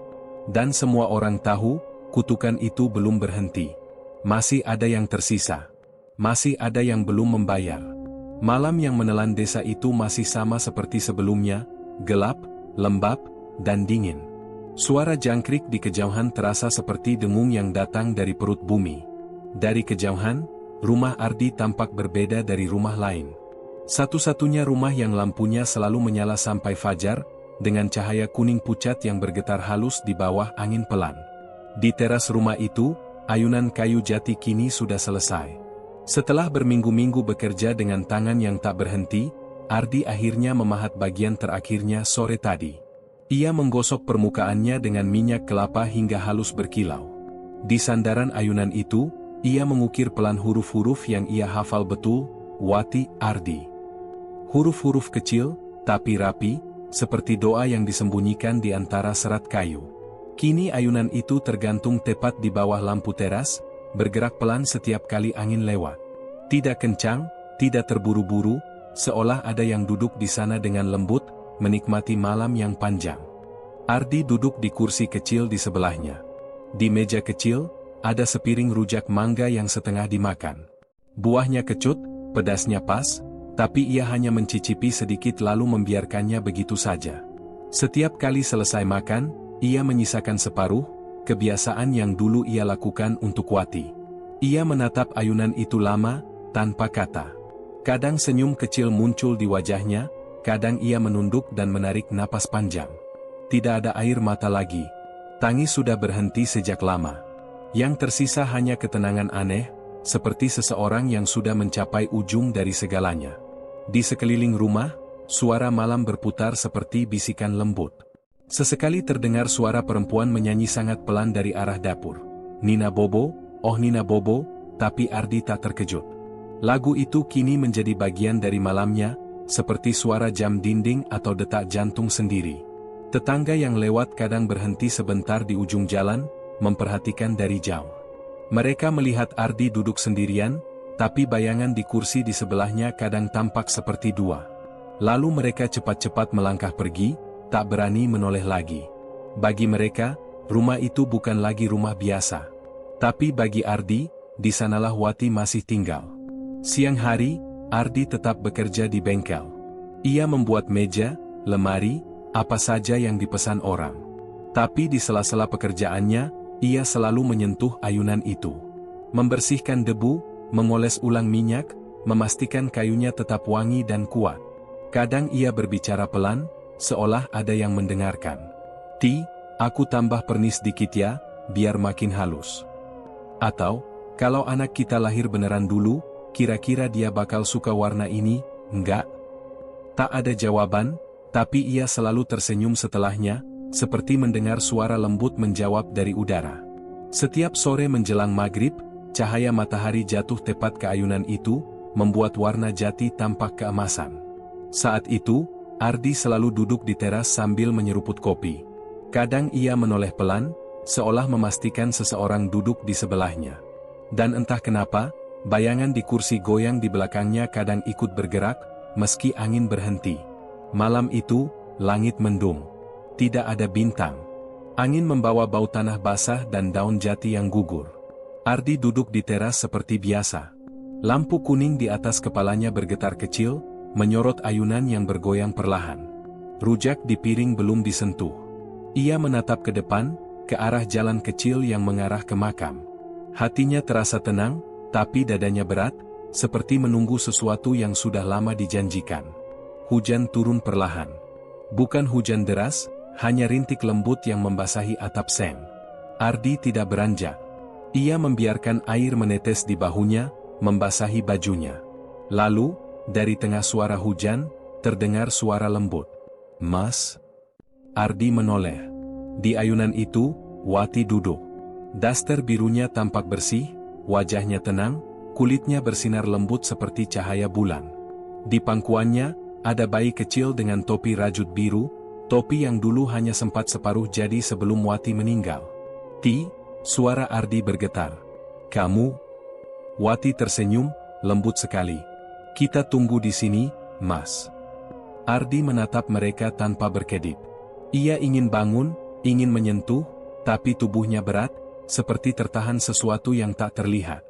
Dan semua orang tahu, kutukan itu belum berhenti. Masih ada yang tersisa. Masih ada yang belum membayar. Malam yang menelan desa itu masih sama seperti sebelumnya, gelap, lembab, dan dingin. Suara jangkrik di kejauhan terasa seperti dengung yang datang dari perut bumi. Dari kejauhan, rumah Ardi tampak berbeda dari rumah lain. Satu-satunya rumah yang lampunya selalu menyala sampai fajar, dengan cahaya kuning pucat yang bergetar halus di bawah angin pelan. Di teras rumah itu, ayunan kayu jati kini sudah selesai. Setelah berminggu-minggu bekerja dengan tangan yang tak berhenti, Ardi akhirnya memahat bagian terakhirnya sore tadi. Ia menggosok permukaannya dengan minyak kelapa hingga halus berkilau. Di sandaran ayunan itu, ia mengukir pelan huruf-huruf yang ia hafal betul, Wati Ardi. Huruf-huruf kecil, tapi rapi, seperti doa yang disembunyikan di antara serat kayu. Kini ayunan itu tergantung tepat di bawah lampu teras, bergerak pelan setiap kali angin lewat. Tidak kencang, tidak terburu-buru, seolah ada yang duduk di sana dengan lembut, menikmati malam yang panjang. Ardi duduk di kursi kecil di sebelahnya. Di meja kecil, ada sepiring rujak mangga yang setengah dimakan. Buahnya kecut, pedasnya pas, tapi ia hanya mencicipi sedikit lalu membiarkannya begitu saja. Setiap kali selesai makan, ia menyisakan separuh, kebiasaan yang dulu ia lakukan untuk Wati. Ia menatap ayunan itu lama, tanpa kata. Kadang senyum kecil muncul di wajahnya, kadang ia menunduk dan menarik napas panjang. Tidak ada air mata lagi. Tangis sudah berhenti sejak lama. Yang tersisa hanya ketenangan aneh, seperti seseorang yang sudah mencapai ujung dari segalanya. Di sekeliling rumah, suara malam berputar seperti bisikan lembut. Sesekali terdengar suara perempuan menyanyi sangat pelan dari arah dapur. Nina Bobo, oh Nina Bobo, tapi Ardi tak terkejut. Lagu itu kini menjadi bagian dari malamnya, seperti suara jam dinding atau detak jantung sendiri. Tetangga yang lewat kadang berhenti sebentar di ujung jalan, memperhatikan dari jauh. Mereka melihat Ardi duduk sendirian, tapi bayangan di kursi di sebelahnya kadang tampak seperti dua. Lalu mereka cepat-cepat melangkah pergi, tak berani menoleh lagi. Bagi mereka, rumah itu bukan lagi rumah biasa. Tapi bagi Ardi, di sanalah Wati masih tinggal. Siang hari, Ardi tetap bekerja di bengkel. Ia membuat meja, lemari, apa saja yang dipesan orang. Tapi di sela-sela pekerjaannya, ia selalu menyentuh ayunan itu. Membersihkan debu, mengoles ulang minyak, memastikan kayunya tetap wangi dan kuat. Kadang ia berbicara pelan, seolah ada yang mendengarkan. Aku tambah pernis dikit ya, biar makin halus. Atau, kalau anak kita lahir beneran dulu, kira-kira dia bakal suka warna ini, enggak? Tak ada jawaban, tapi ia selalu tersenyum setelahnya, seperti mendengar suara lembut menjawab dari udara. Setiap sore menjelang maghrib, cahaya matahari jatuh tepat ke ayunan itu, membuat warna jati tampak keemasan. Saat itu, Ardi selalu duduk di teras sambil menyeruput kopi. Kadang ia menoleh pelan, seolah memastikan seseorang duduk di sebelahnya. Dan entah kenapa, bayangan di kursi goyang di belakangnya kadang ikut bergerak, meski angin berhenti. Malam itu, langit mendung. Tidak ada bintang. Angin membawa bau tanah basah dan daun jati yang gugur. Ardi duduk di teras seperti biasa. Lampu kuning di atas kepalanya bergetar kecil, menyorot ayunan yang bergoyang perlahan. Rujak di piring belum disentuh. Ia menatap ke depan, ke arah jalan kecil yang mengarah ke makam. Hatinya terasa tenang, tapi dadanya berat, seperti menunggu sesuatu yang sudah lama dijanjikan. Hujan turun perlahan. Bukan hujan deras, hanya rintik lembut yang membasahi atap seng. Ardi tidak beranjak. Ia membiarkan air menetes di bahunya, membasahi bajunya. Lalu, dari tengah suara hujan, terdengar suara lembut. Mas? Ardi menoleh. Di ayunan itu, Wati duduk. Daster birunya tampak bersih, wajahnya tenang, kulitnya bersinar lembut seperti cahaya bulan. Di pangkuannya, ada bayi kecil dengan topi rajut biru, topi yang dulu hanya sempat separuh jadi sebelum Wati meninggal. Suara Ardi bergetar. Kamu? Wati tersenyum, lembut sekali. Kita tunggu di sini, Mas. Ardi menatap mereka tanpa berkedip. Ia ingin bangun, ingin menyentuh, tapi tubuhnya berat, seperti tertahan sesuatu yang tak terlihat.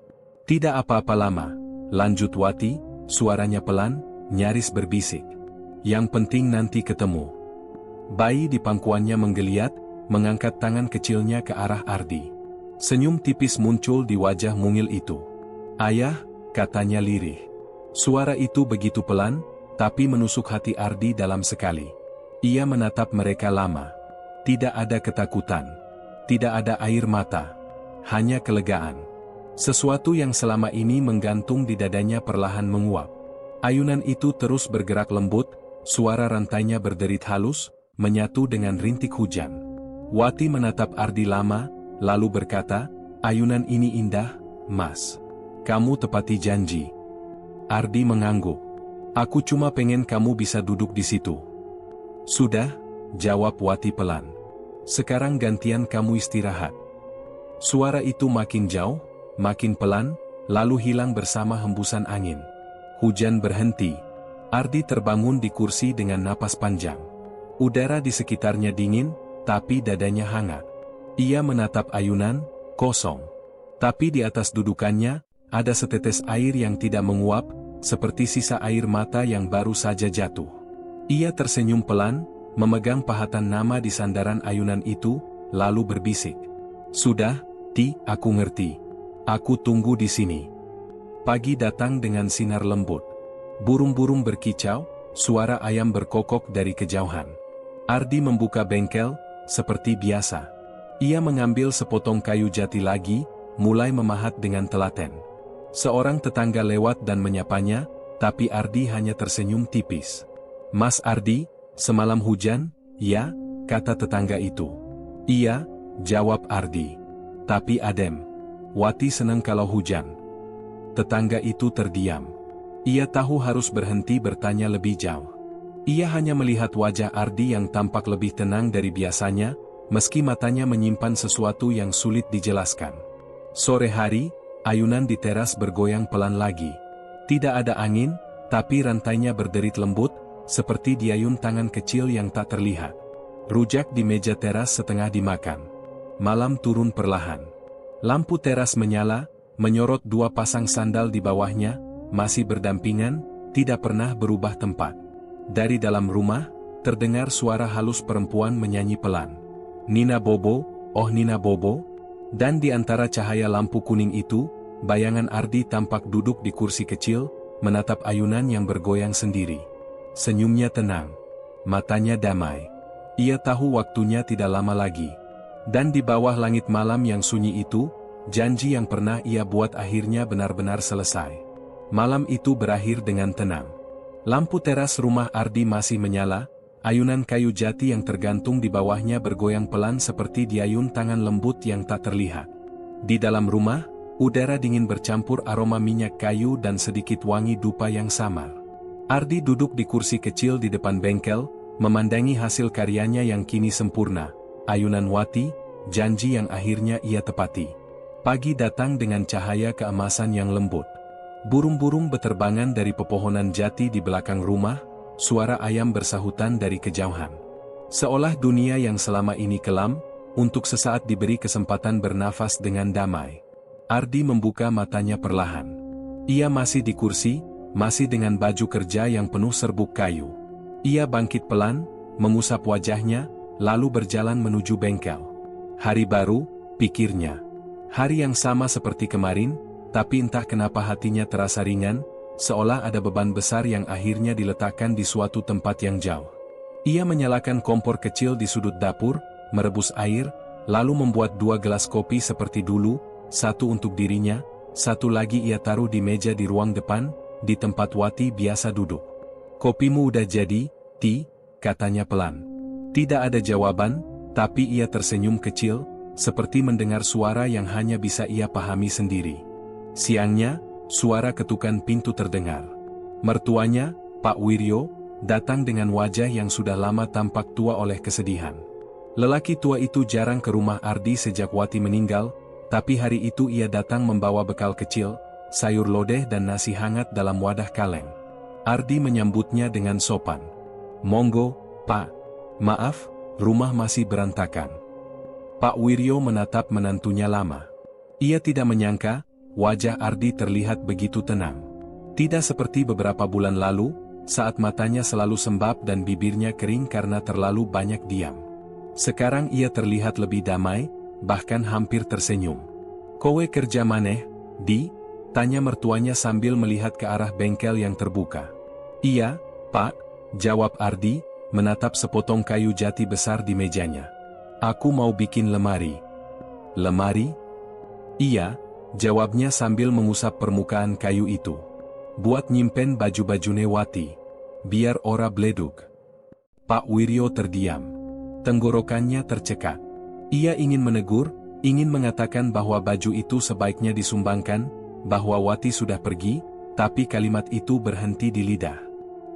Tidak apa-apa lama, lanjut Wati, suaranya pelan, nyaris berbisik. Yang penting nanti ketemu. Bayi di pangkuannya menggeliat, mengangkat tangan kecilnya ke arah Ardi. Senyum tipis muncul di wajah mungil itu. "Ayah," katanya lirih. Suara itu begitu pelan, tapi menusuk hati Ardi dalam sekali. Ia menatap mereka lama. Tidak ada ketakutan. Tidak ada air mata. Hanya kelegaan. Sesuatu yang selama ini menggantung di dadanya perlahan menguap. Ayunan itu terus bergerak lembut, suara rantainya berderit halus, menyatu dengan rintik hujan. Wati menatap Ardi lama, lalu berkata, "Ayunan ini indah, Mas. Kamu tepati janji." Ardi mengangguk. "Aku cuma pengen kamu bisa duduk di situ." "Sudah," jawab Wati pelan. "Sekarang gantian kamu istirahat." Suara itu makin jauh, makin pelan, lalu hilang bersama hembusan angin. Hujan berhenti. Ardi terbangun di kursi dengan napas panjang. Udara di sekitarnya dingin, tapi dadanya hangat. Ia menatap ayunan, kosong. Tapi di atas dudukannya, ada setetes air yang tidak menguap, seperti sisa air mata yang baru saja jatuh. Ia tersenyum pelan, memegang pahatan nama di sandaran ayunan itu, lalu berbisik. "Sudah, Ti, aku ngerti. Aku tunggu di sini." Pagi datang dengan sinar lembut. Burung-burung berkicau, suara ayam berkokok dari kejauhan. Ardi membuka bengkel, seperti biasa. Ia mengambil sepotong kayu jati lagi, mulai memahat dengan telaten. Seorang tetangga lewat dan menyapanya, tapi Ardi hanya tersenyum tipis. "Mas Ardi, semalam hujan?" "Ya," kata tetangga itu. "Iya," jawab Ardi. "Tapi adem. Wati senang kalau hujan." Tetangga itu terdiam. Ia tahu harus berhenti bertanya lebih jauh. Ia hanya melihat wajah Ardi yang tampak lebih tenang dari biasanya, meski matanya menyimpan sesuatu yang sulit dijelaskan. Sore hari, ayunan di teras bergoyang pelan lagi. Tidak ada angin, tapi rantainya berderit lembut, seperti diayun tangan kecil yang tak terlihat. Rujak di meja teras setengah dimakan. Malam turun perlahan. Lampu teras menyala, menyorot dua pasang sandal di bawahnya, masih berdampingan, tidak pernah berubah tempat. Dari dalam rumah, terdengar suara halus perempuan menyanyi pelan. "Nina Bobo, oh Nina Bobo." Dan di antara cahaya lampu kuning itu, bayangan Ardi tampak duduk di kursi kecil, menatap ayunan yang bergoyang sendiri. Senyumnya tenang. Matanya damai. Ia tahu waktunya tidak lama lagi. Dan di bawah langit malam yang sunyi itu, janji yang pernah ia buat akhirnya benar-benar selesai. Malam itu berakhir dengan tenang. Lampu teras rumah Ardi masih menyala, ayunan kayu jati yang tergantung di bawahnya bergoyang pelan seperti diayun tangan lembut yang tak terlihat. Di dalam rumah, udara dingin bercampur aroma minyak kayu dan sedikit wangi dupa yang samar. Ardi duduk di kursi kecil di depan bengkel, memandangi hasil karyanya yang kini sempurna. Ayunan Wati, janji yang akhirnya ia tepati. Pagi datang dengan cahaya keemasan yang lembut. Burung-burung beterbangan dari pepohonan jati di belakang rumah, suara ayam bersahutan dari kejauhan. Seolah dunia yang selama ini kelam, untuk sesaat diberi kesempatan bernafas dengan damai. Ardi membuka matanya perlahan. Ia masih di kursi, masih dengan baju kerja yang penuh serbuk kayu. Ia bangkit pelan, mengusap wajahnya, lalu berjalan menuju bengkel. Hari baru, pikirnya. Hari yang sama seperti kemarin, tapi entah kenapa hatinya terasa ringan, seolah ada beban besar yang akhirnya diletakkan di suatu tempat yang jauh. Ia menyalakan kompor kecil di sudut dapur, merebus air, lalu membuat 2 gelas kopi seperti dulu, satu untuk dirinya, satu lagi ia taruh di meja di ruang depan, di tempat Wati biasa duduk. "Kopimu udah jadi, Ti," katanya pelan. Tidak ada jawaban, tapi ia tersenyum kecil, seperti mendengar suara yang hanya bisa ia pahami sendiri. Siangnya, suara ketukan pintu terdengar. Mertuanya, Pak Wiryo, datang dengan wajah yang sudah lama tampak tua oleh kesedihan. Lelaki tua itu jarang ke rumah Ardi sejak Wati meninggal, tapi hari itu ia datang membawa bekal kecil, sayur lodeh dan nasi hangat dalam wadah kaleng. Ardi menyambutnya dengan sopan. "Monggo, Pak. Maaf, rumah masih berantakan." Pak Wiryo menatap menantunya lama. Ia tidak menyangka, wajah Ardi terlihat begitu tenang. Tidak seperti beberapa bulan lalu, saat matanya selalu sembab dan bibirnya kering karena terlalu banyak diam. Sekarang ia terlihat lebih damai, bahkan hampir tersenyum. "Kowe kerja maneh, Di?" tanya mertuanya sambil melihat ke arah bengkel yang terbuka. "Iya, Pak," jawab Ardi, menatap sepotong kayu jati besar di mejanya. "Aku mau bikin lemari." "Lemari?" "Iya," jawabnya sambil mengusap permukaan kayu itu. "Buat nyimpen baju-bajune Wati. Biar ora bledug." Pak Wiryo terdiam. Tenggorokannya tercekat. Ia ingin menegur, ingin mengatakan bahwa baju itu sebaiknya disumbangkan, bahwa Wati sudah pergi, tapi kalimat itu berhenti di lidah.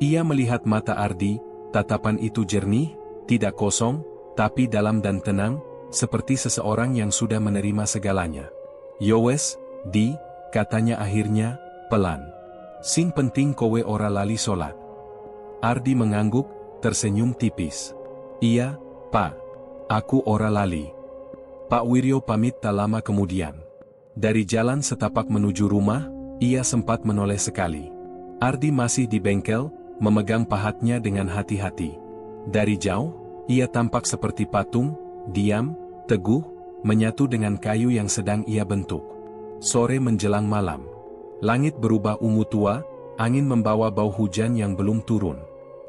Ia melihat mata Ardi, tatapan itu jernih, tidak kosong, tapi dalam dan tenang, seperti seseorang yang sudah menerima segalanya. "Yowes, Di," katanya akhirnya, pelan. "Sing penting kowe ora lali sholat." Ardi mengangguk, tersenyum tipis. "Iya, Pak. Aku ora lali." Pak Wiryo pamit tak lama kemudian. Dari jalan setapak menuju rumah, ia sempat menoleh sekali. Ardi masih di bengkel, memegang pahatnya dengan hati-hati. Dari jauh, ia tampak seperti patung, diam, teguh, menyatu dengan kayu yang sedang ia bentuk. Sore menjelang malam. Langit berubah ungu tua, angin membawa bau hujan yang belum turun.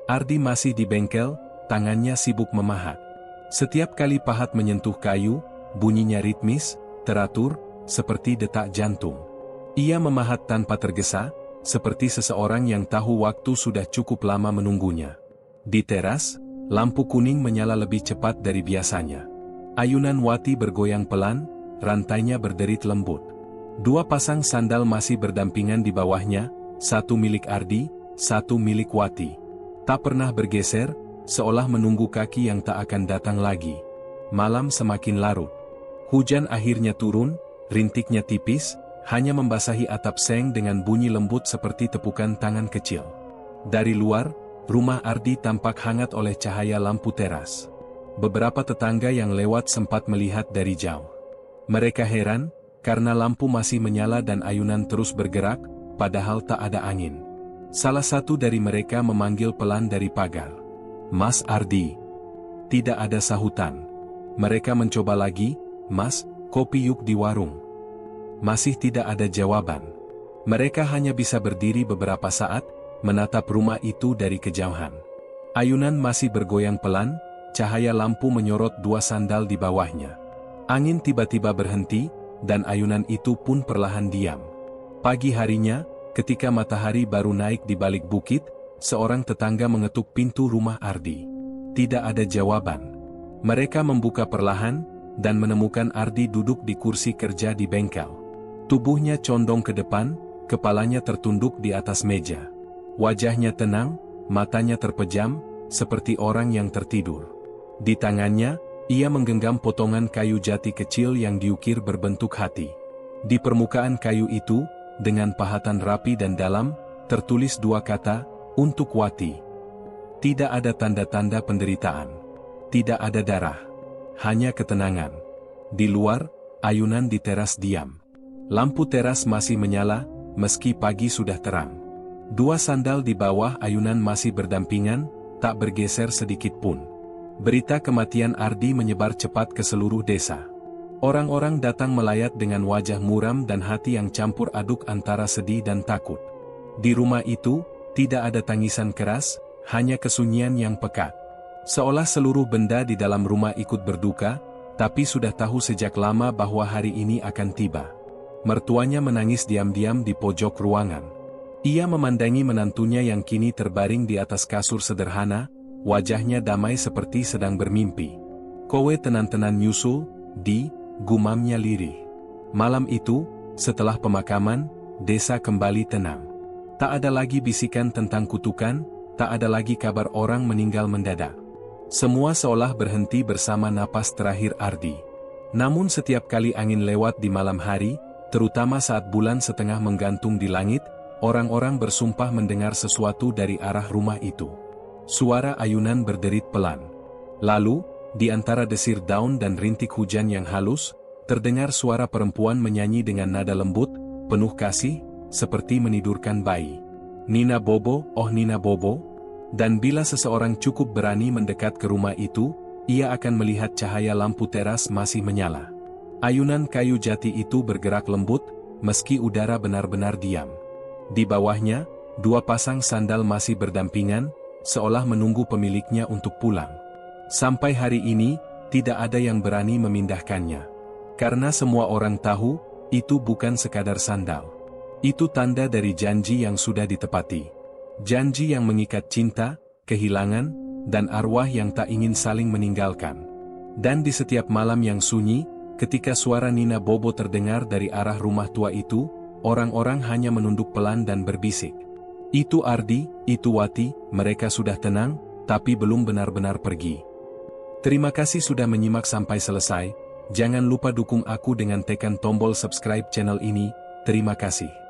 Ardi masih di bengkel, tangannya sibuk memahat. Setiap kali pahat menyentuh kayu, bunyinya ritmis, teratur, seperti detak jantung. Ia memahat tanpa tergesa, seperti seseorang yang tahu waktu sudah cukup lama menunggunya. Di teras, lampu kuning menyala lebih cepat dari biasanya. Ayunan Wati bergoyang pelan, rantainya berderit lembut. Dua pasang sandal masih berdampingan di bawahnya, satu milik Ardi, satu milik Wati. Tak pernah bergeser, seolah menunggu kaki yang tak akan datang lagi. Malam semakin larut. Hujan akhirnya turun, rintiknya tipis, hanya membasahi atap seng dengan bunyi lembut seperti tepukan tangan kecil. Dari luar, rumah Ardi tampak hangat oleh cahaya lampu teras. Beberapa tetangga yang lewat sempat melihat dari jauh. Mereka heran, karena lampu masih menyala dan ayunan terus bergerak, padahal tak ada angin. Salah satu dari mereka memanggil pelan dari pagar. "Mas Ardi." Tidak ada sahutan. Mereka mencoba lagi, "Mas, kopi yuk di warung." Masih tidak ada jawaban. Mereka hanya bisa berdiri beberapa saat, menatap rumah itu dari kejauhan. Ayunan masih bergoyang pelan, cahaya lampu menyorot dua sandal di bawahnya. Angin tiba-tiba berhenti, dan ayunan itu pun perlahan diam. Pagi harinya, ketika matahari baru naik di balik bukit, seorang tetangga mengetuk pintu rumah Ardi. Tidak ada jawaban. Mereka membuka perlahan, dan menemukan Ardi duduk di kursi kerja di bengkel. Tubuhnya condong ke depan, kepalanya tertunduk di atas meja. Wajahnya tenang, matanya terpejam, seperti orang yang tertidur. Di tangannya, ia menggenggam potongan kayu jati kecil yang diukir berbentuk hati. Di permukaan kayu itu, dengan pahatan rapi dan dalam, tertulis dua kata, "Untuk Wati." Tidak ada tanda-tanda penderitaan. Tidak ada darah. Hanya ketenangan. Di luar, ayunan di teras diam. Lampu teras masih menyala, meski pagi sudah terang. Dua sandal di bawah ayunan masih berdampingan, tak bergeser sedikit pun. Berita kematian Ardi menyebar cepat ke seluruh desa. Orang-orang datang melayat dengan wajah muram dan hati yang campur aduk antara sedih dan takut. Di rumah itu, tidak ada tangisan keras, hanya kesunyian yang pekat. Seolah seluruh benda di dalam rumah ikut berduka, tapi sudah tahu sejak lama bahwa hari ini akan tiba. Mertuanya menangis diam-diam di pojok ruangan. Ia memandangi menantunya yang kini terbaring di atas kasur sederhana, wajahnya damai seperti sedang bermimpi. "Kowe tenan-tenan nyusul, Di," gumamnya lirih. Malam itu, setelah pemakaman, desa kembali tenang. Tak ada lagi bisikan tentang kutukan, tak ada lagi kabar orang meninggal mendadak. Semua seolah berhenti bersama napas terakhir Ardi. Namun setiap kali angin lewat di malam hari, terutama saat bulan setengah menggantung di langit, orang-orang bersumpah mendengar sesuatu dari arah rumah itu. Suara ayunan berderit pelan. Lalu, di antara desir daun dan rintik hujan yang halus, terdengar suara perempuan menyanyi dengan nada lembut, penuh kasih, seperti menidurkan bayi. "Nina Bobo, oh Nina Bobo." Dan bila seseorang cukup berani mendekat ke rumah itu, ia akan melihat cahaya lampu teras masih menyala. Ayunan kayu jati itu bergerak lembut, meski udara benar-benar diam. Di bawahnya, dua pasang sandal masih berdampingan, seolah menunggu pemiliknya untuk pulang. Sampai hari ini, tidak ada yang berani memindahkannya. Karena semua orang tahu, itu bukan sekadar sandal. Itu tanda dari janji yang sudah ditepati. Janji yang mengikat cinta, kehilangan, dan arwah yang tak ingin saling meninggalkan. Dan di setiap malam yang sunyi, ketika suara Nina Bobo terdengar dari arah rumah tua itu, orang-orang hanya menunduk pelan dan berbisik. Itu Ardi, itu Wati, mereka sudah tenang, tapi belum benar-benar pergi. Terima kasih sudah menyimak sampai selesai. Jangan lupa dukung aku dengan tekan tombol subscribe channel ini. Terima kasih.